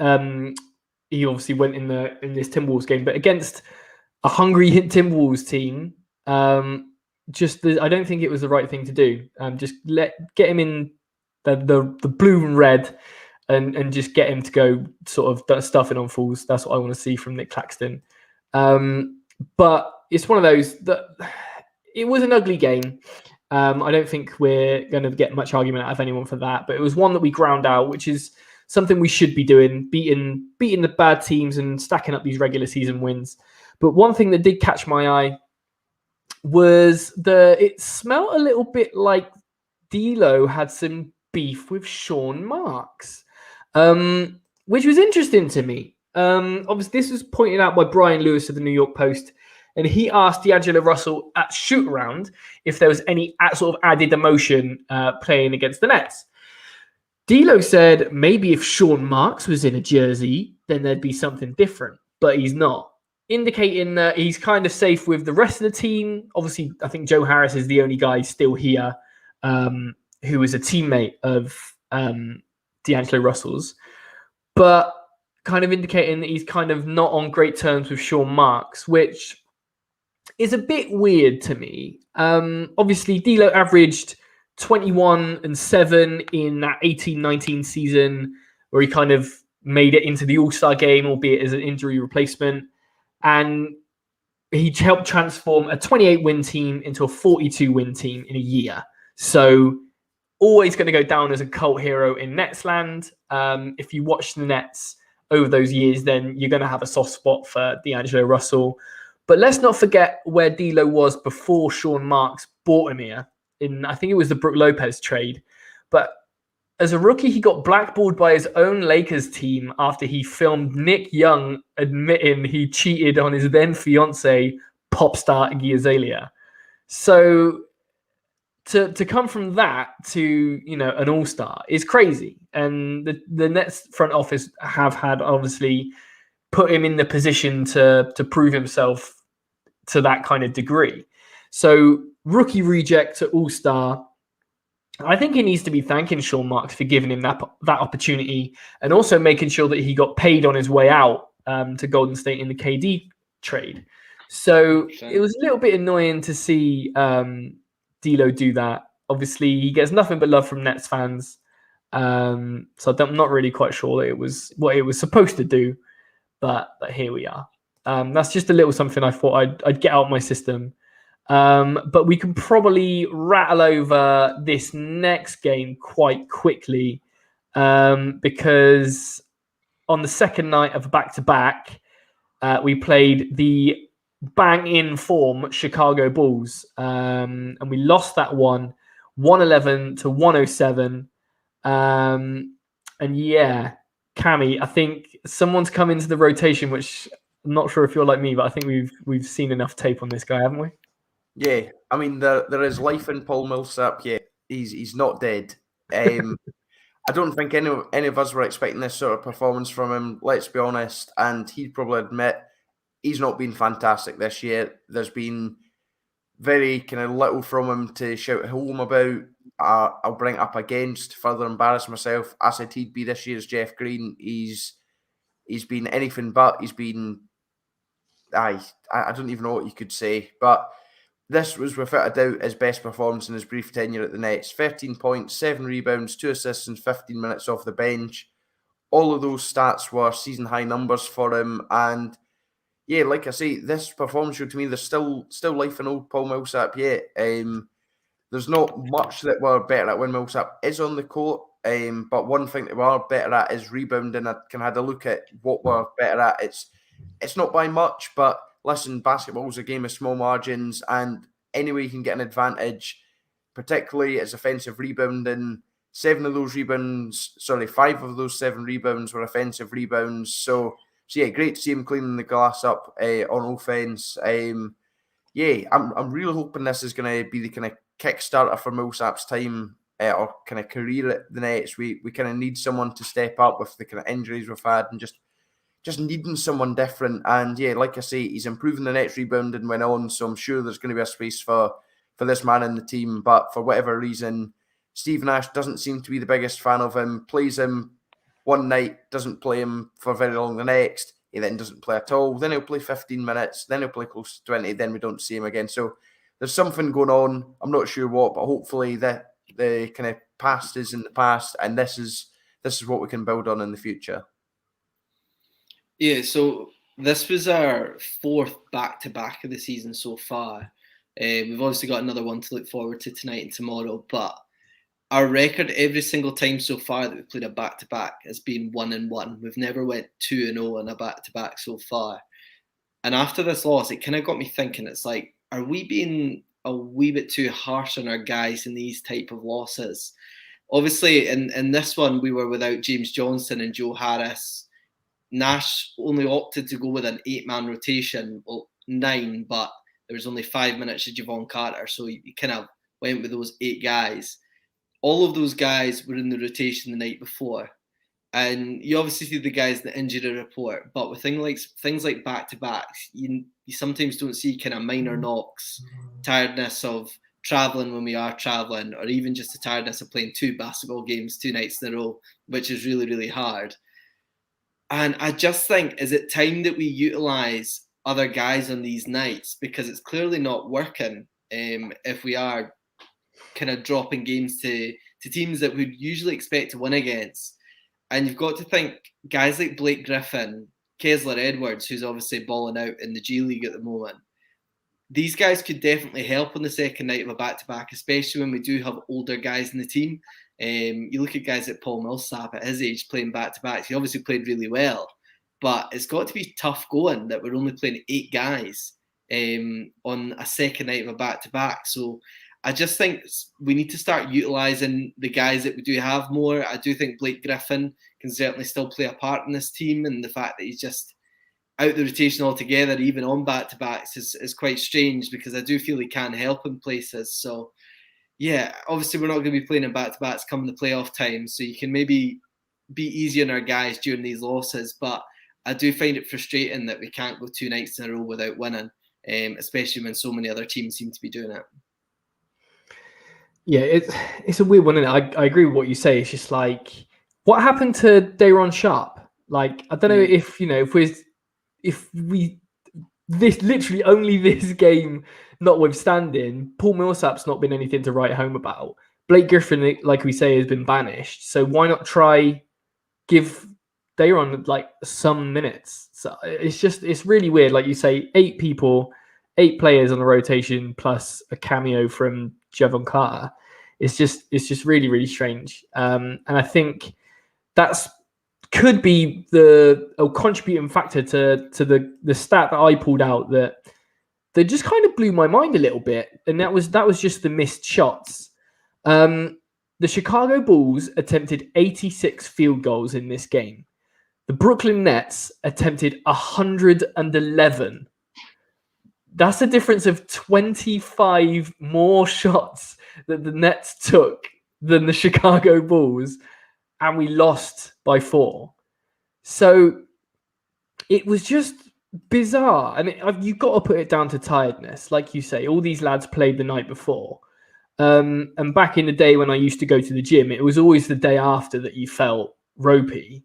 he obviously went in this Timberwolves game, but against a hungry Timberwolves team, I don't think it was the right thing to do. Just get him in the blue and red, and just get him to go sort of stuffing on fools. That's what I want to see from Nick Claxton. But it's one of those that it was an ugly game. I don't think we're going to get much argument out of anyone for that, but it was one that we ground out, which is something we should be doing, beating the bad teams and stacking up these regular season wins. But one thing that did catch my eye was it smelled a little bit like D'Lo had some beef with Sean Marks, which was interesting to me. Obviously, this was pointed out by Brian Lewis of the New York Post, and he asked D'Angelo Russell at shoot-around if there was any sort of added emotion playing against the Nets. D'Lo said maybe if Sean Marks was in a jersey, then there'd be something different, but he's not, indicating that he's kind of safe with the rest of the team. Obviously, I think Joe Harris is the only guy still here who is a teammate of D'Angelo Russell's, but kind of indicating that he's kind of not on great terms with Sean Marks, which is a bit weird to me. Obviously, D'Lo averaged 21-7 in that 18-19 season, where he kind of made it into the All-Star game, albeit as an injury replacement. And he helped transform a 28-win team into a 42-win team in a year. So always going to go down as a cult hero in Nets land. If you watch the Nets over those years, then you're going to have a soft spot for D'Angelo Russell. But let's not forget where D'Lo was before Sean Marks bought him here. I think it was the Brook Lopez trade. But as a rookie, he got blackballed by his own Lakers team after he filmed Nick Young admitting he cheated on his then fiance, pop star Iggy Azalea. So to come from that to an all-star is crazy. And the Nets front office have had obviously put him in the position to prove himself to that kind of degree. So rookie reject to all-star. I think he needs to be thanking Sean Marks for giving him that opportunity, and also making sure that he got paid on his way out to Golden State in the KD trade. So it was a little bit annoying to see D'Lo do that. Obviously, he gets nothing but love from Nets fans. So I'm not really quite sure that it was what it was supposed to do, but here we are. That's just a little something I thought I'd get out of my system. But we can probably rattle over this next game quite quickly because on the second night of a back-to-back, we played the bang-in form Chicago Bulls, and we lost that one 111-107. And yeah, Cammy, I think someone's come into the rotation, which I'm not sure if you're like me, but I think we've seen enough tape on this guy, haven't we? Yeah, I mean there is life in Paul Millsap. Yeah, he's not dead. I don't think any of us were expecting this sort of performance from him. Let's be honest, and he'd probably admit he's not been fantastic this year. There's been very kind of little from him to shout home about. I'll bring it up against further embarrass myself. I said he'd be this year's Jeff Green. He's been anything but. He's been I don't even know what you could say, but this was without a doubt his best performance in his brief tenure at the Nets. 13 points, 7 rebounds, 2 assists and 15 minutes off the bench. All of those stats were season-high numbers for him. And yeah, like I say, this performance showed to me there's still life in old Paul Millsap yet. There's not much that we're better at when Millsap is on the court. But one thing that we are better at is rebounding. I kind of had a look at what we're better at. It's not by much, but listen, basketball's a game of small margins, and any way you can get an advantage, particularly as offensive rebounding. 5 of those 7 rebounds were offensive rebounds. So yeah, great to see him cleaning the glass up on offense. I'm really hoping this is going to be the kind of kickstarter for Millsap's time or kind of career at the Nets. We kind of need someone to step up with the kind of injuries we've had and just needing someone different. And yeah, like I say, he's improving the Nets rebounding went on, so I'm sure there's going to be a space for this man in the team. But for whatever reason, Steve Nash doesn't seem to be the biggest fan of him, plays him one night, doesn't play him for very long the next. He then doesn't play at all. Then he'll play 15 minutes. Then he'll play close to 20. Then we don't see him again. So there's something going on. I'm not sure what, but hopefully the kind of past is in the past, and this is what we can build on in the future. Yeah, so this was our 4th back-to-back of the season so far. We've obviously got another one to look forward to tonight and tomorrow, but our record every single time so far that we've played a back-to-back has been 1-1. We've never went 2-0 in a back-to-back so far. And after this loss, it kind of got me thinking, it's like, are we being a wee bit too harsh on our guys in these type of losses? Obviously, in this one, we were without James Johnson and Joe Harris. Nash only opted to go with an 8-man rotation, well, 9, but there was only 5 minutes of Javon Carter, so he kind of went with those 8 guys. All of those guys were in the rotation the night before. And you obviously see the guys in the injury report, but with things like back-to-backs, you sometimes don't see kind of minor knocks, tiredness of travelling when we are travelling, or even just the tiredness of playing 2 basketball games 2 nights in a row, which is really, really hard. And I just think, is it time that we utilise other guys on these nights? Because it's clearly not working if we are kind of dropping games to teams that we'd usually expect to win against. And you've got to think, guys like Blake Griffin, Kessler Edwards, who's obviously balling out in the G League at the moment, these guys could definitely help on the second night of a back-to-back, especially when we do have older guys in the team. You look at guys like Paul Millsap at his age playing back-to-backs. He obviously played really well, but it's got to be tough going that we're only playing 8 guys on a second night of a back-to-back. So I just think we need to start utilising the guys that we do have more. I do think Blake Griffin can certainly still play a part in this team, and the fact that he's just out the rotation altogether, even on back-to-backs, is quite strange, because I do feel he can help in places. So yeah, obviously we're not going to be playing in back-to-backs come the playoff time, so you can maybe be easy on our guys during these losses, but I do find it frustrating that we can't go 2 nights in a row without winning, especially when so many other teams seem to be doing it. Yeah, it's a weird one, isn't it? I agree with what you say. It's just like, what happened to Day'Ron Sharpe? Like, I don't know if we this literally only this game notwithstanding, Paul Millsap's not been anything to write home about. Blake Griffin, like we say, has been banished. So why not try give Day'Ron like some minutes? So it's really weird. Like you say, 8 people, 8 players on the rotation plus a cameo from Javon Carter. It's just really, really strange. And I think that's could be a contributing factor to the stat that I pulled out that just kind of blew my mind a little bit. And that was just the missed shots. The Chicago Bulls attempted 86 field goals in this game. The Brooklyn Nets attempted 111. That's a difference of 25 more shots that the Nets took than the Chicago Bulls, and we lost by 4. So it was just bizarre. And you've got to put it down to tiredness. Like you say, all these lads played the night before. And back in the day when I used to go to the gym, it was always the day after that you felt ropey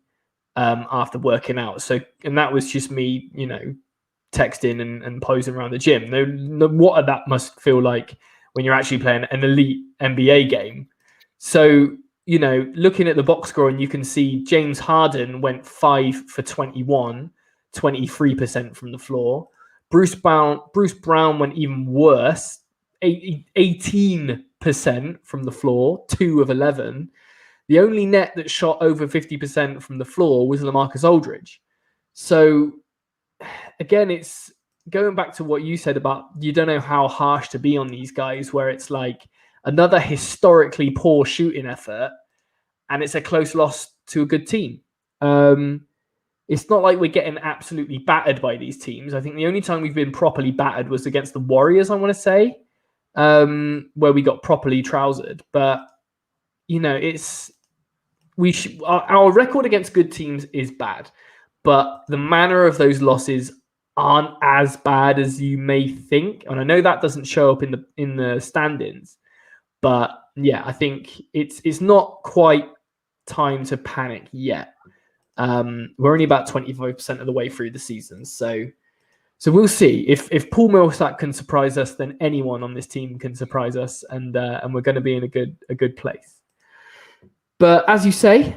after working out. So, and that was just me, texting and posing around the gym. What that must feel like when you're actually playing an elite NBA game. So, looking at the box score, and you can see James Harden went 5 for 21, 23% from the floor. Bruce Brown went even worse, 18% from the floor, 2 of 11. The only net that shot over 50% from the floor was LaMarcus Aldridge. So again, it's going back to what you said about you don't know how harsh to be on these guys, where it's like another historically poor shooting effort and it's a close loss to a good team. It's not like we're getting absolutely battered by these teams. I think the only time we've been properly battered was against the Warriors, I want to say, where we got properly trousered. But, you know, our record against good teams is bad, but the manner of those losses aren't as bad as you may think. And I know that doesn't show up in the standings, but yeah, I think it's not quite time to panic yet. We're only about 25% of the way through the season, so we'll see. If Paul Millsap can surprise us, then anyone on this team can surprise us, and we're going to be in a good place. But as you say,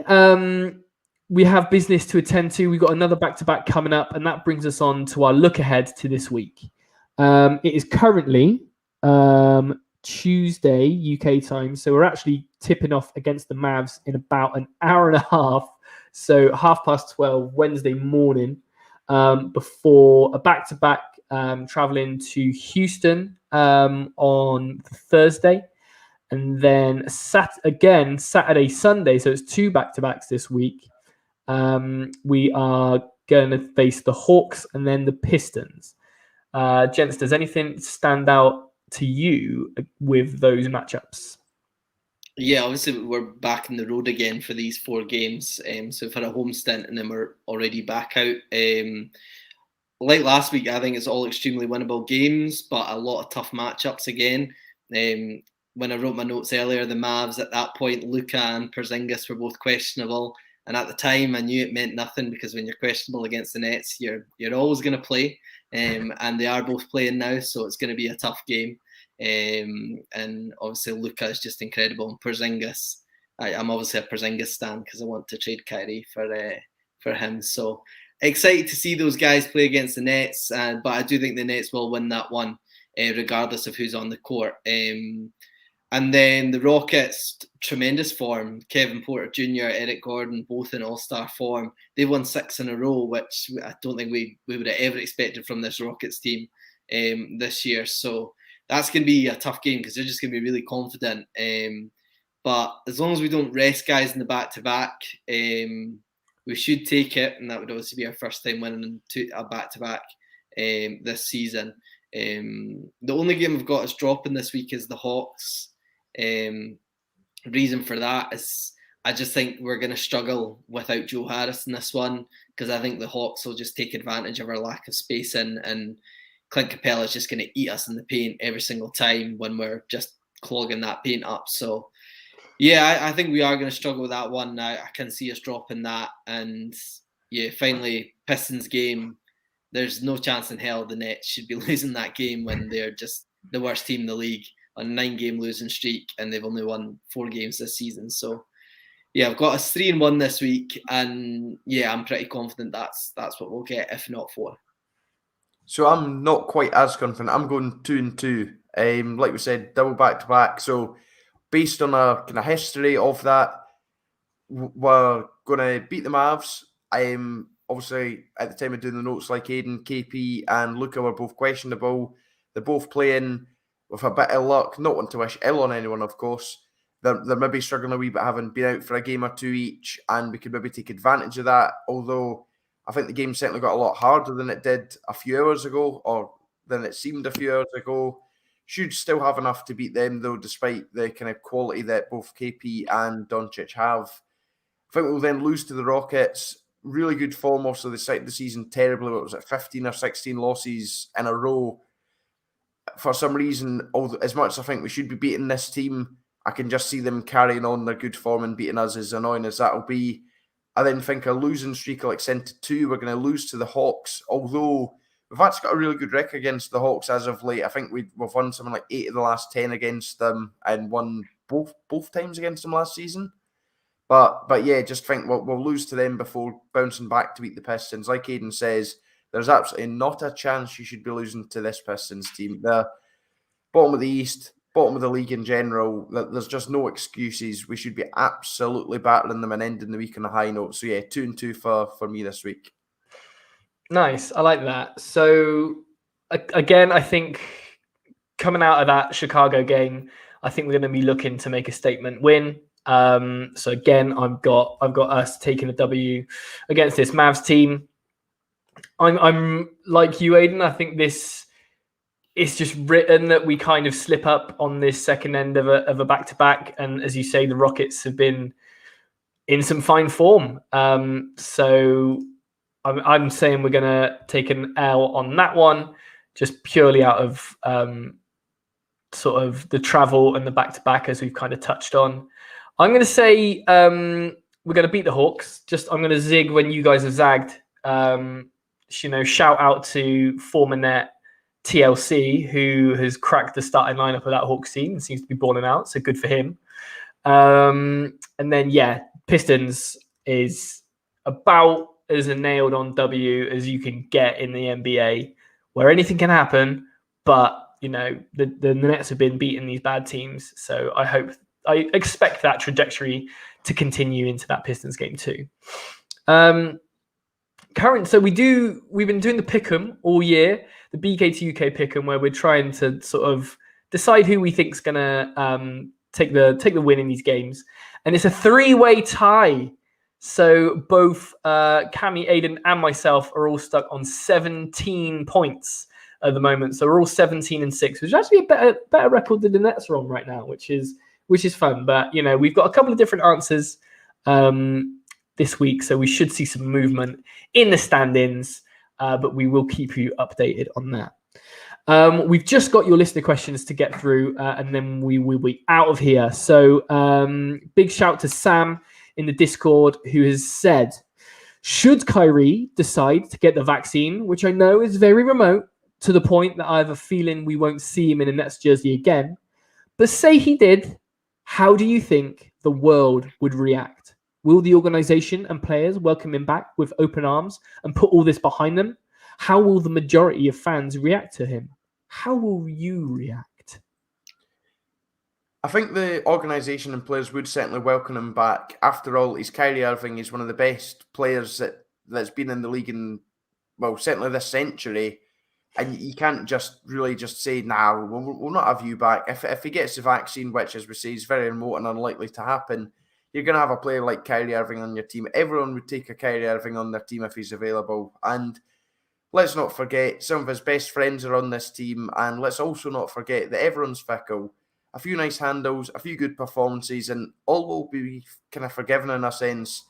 we have business to attend to. We've got another back-to-back coming up, and that brings us on to our look ahead to this week. It is currently Tuesday UK time, so we're actually tipping off against the Mavs in about an hour and a half. So 12:30 Wednesday morning, before a back-to-back traveling to Houston on Thursday, and then Saturday, Sunday. So it's 2 back-to-backs this week. We are going to face the Hawks and then the Pistons. Gents, does anything stand out to you with those matchups? Yeah, obviously we're back on the road again for these 4 games. So we've had a home stint and then we're already back out. Like last week, I think it's all extremely winnable games, but a lot of tough matchups again. When I wrote my notes earlier, the Mavs at that point, Luka and Porzingis were both questionable. And at the time, I knew it meant nothing because when you're questionable against the Nets, you're always going to play. And they are both playing now, so it's going to be a tough game. And obviously Luka is just incredible. And Porzingis, I'm obviously a Porzingis stan because I want to trade Kyrie for him. So excited to see those guys play against the Nets. But I do think the Nets will win that one, regardless of who's on the court. And then the Rockets, tremendous form. Kevin Porter Jr., Eric Gordon, both in all-star form. They won 6 in a row, which I don't think we would have ever expected from this Rockets team this year. So that's going to be a tough game because they're just going to be really confident. But as long as we don't rest guys in the back-to-back, we should take it. And that would obviously be our first time winning a back-to-back this season. The only game we've got us dropping this week is the Hawks. Reason for that is I just think we're going to struggle without Joe Harris in this one because I think the Hawks will just take advantage of our lack of spacing, and Clint Capella is just going to eat us in the paint every single time when we're just clogging that paint up. So yeah, I think we are going to struggle with that one. I can see us dropping that. And yeah, finally, Pistons game. There's no chance in hell the Nets should be losing that game when they're just the worst team in the league on a 9-game losing streak, and they've only won 4 games this season. So yeah, I've got us 3-1 this week, and yeah, I'm pretty confident that's what we'll get, if not 4. So I'm not quite as confident. I'm going 2-2. Like we said, double back-to-back. So based on a kind of history of that, we're going to beat the Mavs. Obviously, at the time of doing the notes, like Aidan, KP and Luka were both questionable. They're both playing with a bit of luck. Not want to wish ill on anyone, of course. They're maybe struggling a wee bit, having been out for a game or 2 each, and we could maybe take advantage of that. Although I think the game certainly got a lot harder than it did a few hours ago, or than it seemed a few hours ago. Should still have enough to beat them, though, despite the kind of quality that both KP and Doncic have. I think we'll then lose to the Rockets. Really good form, also, they started the season terribly. What was it, 15 or 16 losses in a row? For some reason, as much as I think we should be beating this team, I can just see them carrying on their good form and beating us, as annoying as that'll be. I then think a losing streak will extend to 2. We're going to lose to the Hawks, although we've actually got a really good record against the Hawks as of late. I think we've won something like 8 of the last 10 against them and won both times against them last season. But yeah, just think we'll lose to them before bouncing back to beat the Pistons. Like Aidan says, there's absolutely not a chance you should be losing to this Pistons team. They're bottom of the East, bottom of the league in general. There's just no excuses. We should be absolutely battling them and ending the week on a high note. So yeah, 2-2 for me this week. Nice. I like that. So again, I think coming out of that Chicago game, I think we're going to be looking to make a statement win. So again, I've got us taking a W against this Mavs team. I'm like you, Aidan. I think this is just written that we kind of slip up on this second end of a back-to-back, and as you say, the Rockets have been in some fine form. So I'm saying we're going to take an L on that one, just purely out of sort of the travel and the back-to-back, as we've kind of touched on. I'm going to say we're going to beat the Hawks. I'm going to zig when you guys have zagged. Shout out to former net TLC, who has cracked the starting lineup of that Hawks team and seems to be balling out. So good for him. And then, Pistons is about as a nailed on W as you can get in the NBA, where anything can happen. But, the Nets have been beating these bad teams. So I expect that trajectory to continue into that Pistons game too. So we've been doing the pick'em all year, the BK to UK pick'em, where we're trying to sort of decide who we think's gonna take the win in these games, and it's a 3-way tie. So both Cammy, Aidan, and myself are all stuck on 17 points at the moment. So we're all 17-6, which is actually a better record than the Nets are on right now, which is fun. But we've got a couple of different answers this week, so we should see some movement in the standings, but we will keep you updated on that. We've just got your listener questions to get through, and then we will be out of here. So big shout to Sam in the Discord, who has said, should Kyrie decide to get the vaccine, which I know is very remote, to the point that I have a feeling we won't see him in a Nets jersey again, but say he did, how do you think the world would react? Will the organization and players welcome him back with open arms and put all this behind them? How will the majority of fans react to him? How will you react? I think the organisation and players would certainly welcome him back. After all, he's Kyrie Irving. He's one of the best players that's been in the league in, certainly this century. And you can't just say, nah, we'll not have you back. If he gets the vaccine, which, as we say, is very remote and unlikely to happen, you're going to have a player like Kyrie Irving on your team. Everyone would take a Kyrie Irving on their team if he's available. And let's not forget, some of his best friends are on this team. And let's also not forget that everyone's fickle. A few nice handles, a few good performances, and all will be kind of forgiven in a sense.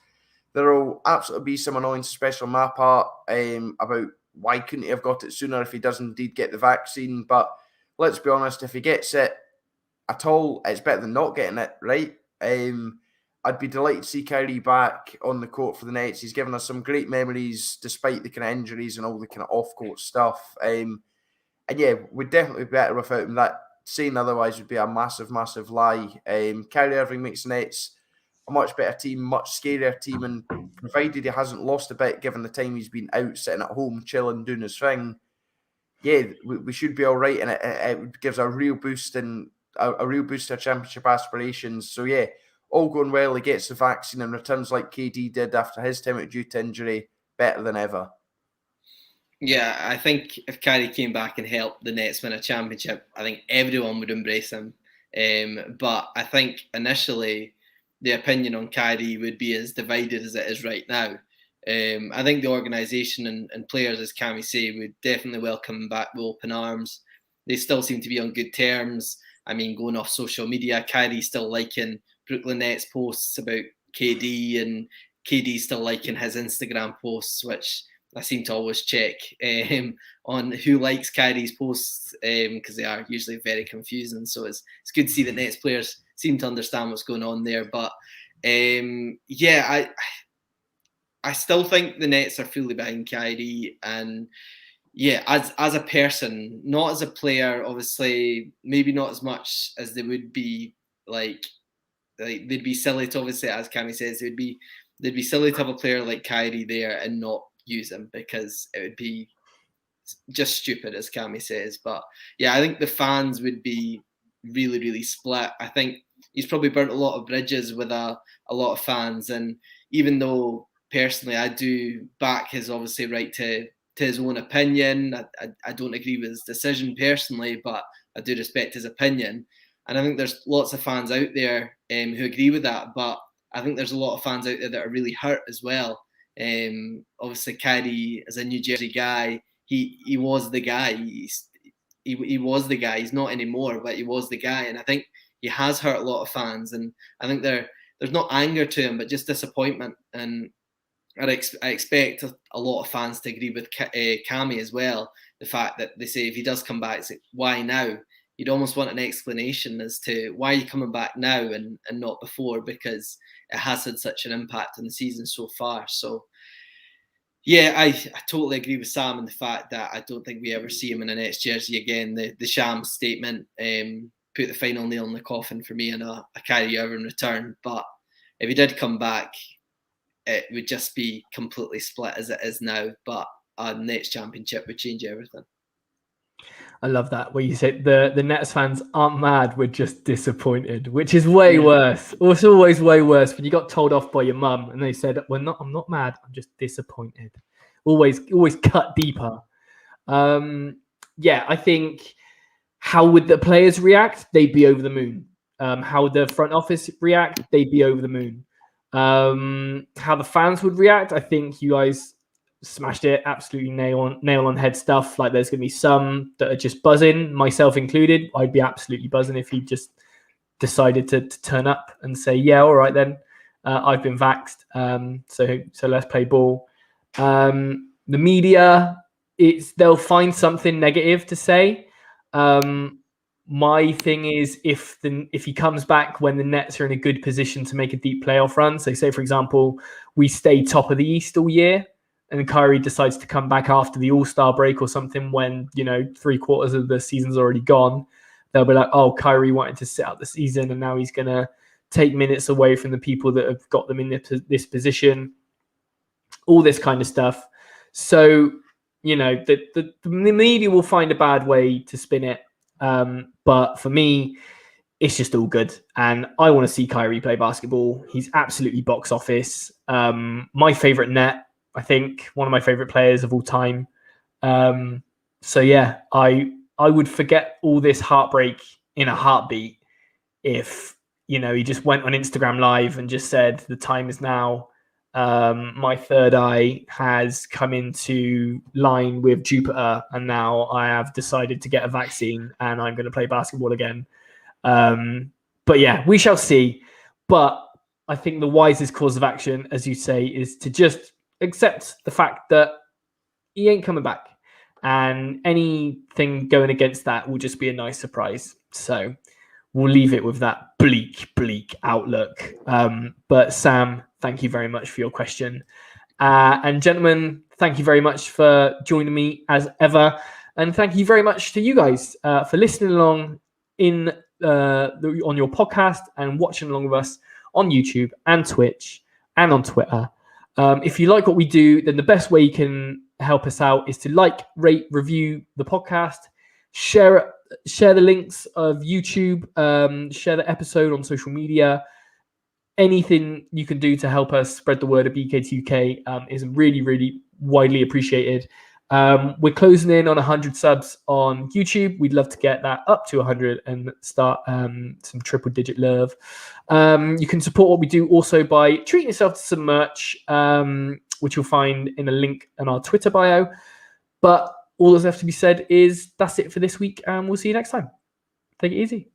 There will absolutely be some annoyance, especially on my part, about why couldn't he have got it sooner if he does indeed get the vaccine. But let's be honest, if he gets it at all, it's better than not getting it, right? I'd be delighted to see Kyrie back on the court for the Nets. He's given us some great memories despite the kind of injuries and all the kind of off-court stuff. And yeah, we'd definitely be better without him. That saying otherwise would be a massive, massive lie. Kyrie Irving makes the Nets a much better team, much scarier team, and provided he hasn't lost a bit given the time he's been out sitting at home, chilling, doing his thing, yeah, we should be all right, and it gives a real boost to our championship aspirations. So yeah, all going well, he gets the vaccine and returns like KD did after his time out due to injury, better than ever. Yeah, I think if Kyrie came back and helped the Nets win a championship, I think everyone would embrace him. But I think initially the opinion on Kyrie would be as divided as it is right now. I think the organisation and players, as Cammy say, would definitely welcome him back with open arms. They still seem to be on good terms. I mean, going off social media, Kyrie's still liking Brooklyn Nets posts about KD, and KD's still liking his Instagram posts, which I seem to always check on who likes Kyrie's posts because they are usually very confusing. So it's good to see that Nets players seem to understand what's going on there. But I still think the Nets are fully behind Kyrie, and yeah, as a person, not as a player, obviously, maybe not as much as they would be like they'd be silly to, obviously, as Cammy says, they'd be silly to have a player like Kyrie there and not use him, because it would be just stupid, as Cammy says. But yeah, I think the fans would be really, really split. I think he's probably burnt a lot of bridges with a lot of fans. And even though personally I do back his obviously right to his own opinion, I don't agree with his decision personally, but I do respect his opinion. And I think there's lots of fans out there who agree with that. But I think there's a lot of fans out there that are really hurt as well. Obviously, Kyrie, as a New Jersey guy, he was the guy. He was the guy. He's not anymore, but he was the guy. And I think he has hurt a lot of fans. And I think there's not anger to him, but just disappointment. And I expect a lot of fans to agree with Cammy as well. The fact that they say if he does come back, it's like, why now? You'd almost want an explanation as to why you're coming back now and not before, because it has had such an impact on the season so far. So, yeah, I totally agree with Sam in the fact that I don't think we ever see him in a Nets jersey again. The Sham statement put the final nail in the coffin for me in a Kyrie Irving return. But if he did come back, it would just be completely split as it is now. But a Nets championship would change everything. I love that where you said the Nets fans aren't mad, we're just disappointed, which is way worse. It's always way worse when you got told off by your mum and they said, I'm not mad, I'm just disappointed. Always cut deeper. I think how would the players react? They'd be over the moon. How would the front office react? They'd be over the moon. How the fans would react? I think you guys smashed it, absolutely nail on head stuff. Like there's going to be some that are just buzzing, myself included. I'd be absolutely buzzing if he just decided to turn up and say, yeah, all right then, I've been vaxxed, so let's play ball. The media, they'll find something negative to say. My thing is if he comes back when the Nets are in a good position to make a deep playoff run, so say for example we stay top of the East all year, and Kyrie decides to come back after the All-Star break or something when, 3/4 of the season's already gone, they'll be like, oh, Kyrie wanted to sit out the season and now he's going to take minutes away from the people that have got them in this position, all this kind of stuff. So, the media will find a bad way to spin it. But for me, it's just all good. And I want to see Kyrie play basketball. He's absolutely box office. My favorite Net, I think one of my favorite players of all time. So yeah, I would forget all this heartbreak in a heartbeat if, he just went on Instagram Live and just said, the time is now. My third eye has come into line with Jupiter and now I have decided to get a vaccine and I'm going to play basketball again. But yeah, we shall see. But I think the wisest course of action, as you say, is to just accept the fact that he ain't coming back, and anything going against that will just be a nice surprise. So we'll leave it with that bleak outlook. But Sam, thank you very much for your question. And gentlemen, thank you very much for joining me as ever. And thank you very much to you guys for listening along on your podcast and watching along with us on YouTube and Twitch and on Twitter. If you like what we do, then the best way you can help us out is to like, rate, review the podcast, share the links of YouTube, share the episode on social media. Anything you can do to help us spread the word of BK2UK is really, really widely appreciated. We're closing in on 100 subs on YouTube. We'd love to get that up to 100 and start some triple-digit love. You can support what we do also by treating yourself to some merch, which you'll find in a link in our Twitter bio. But all that's left to be said is that's it for this week, and we'll see you next time. Take it easy.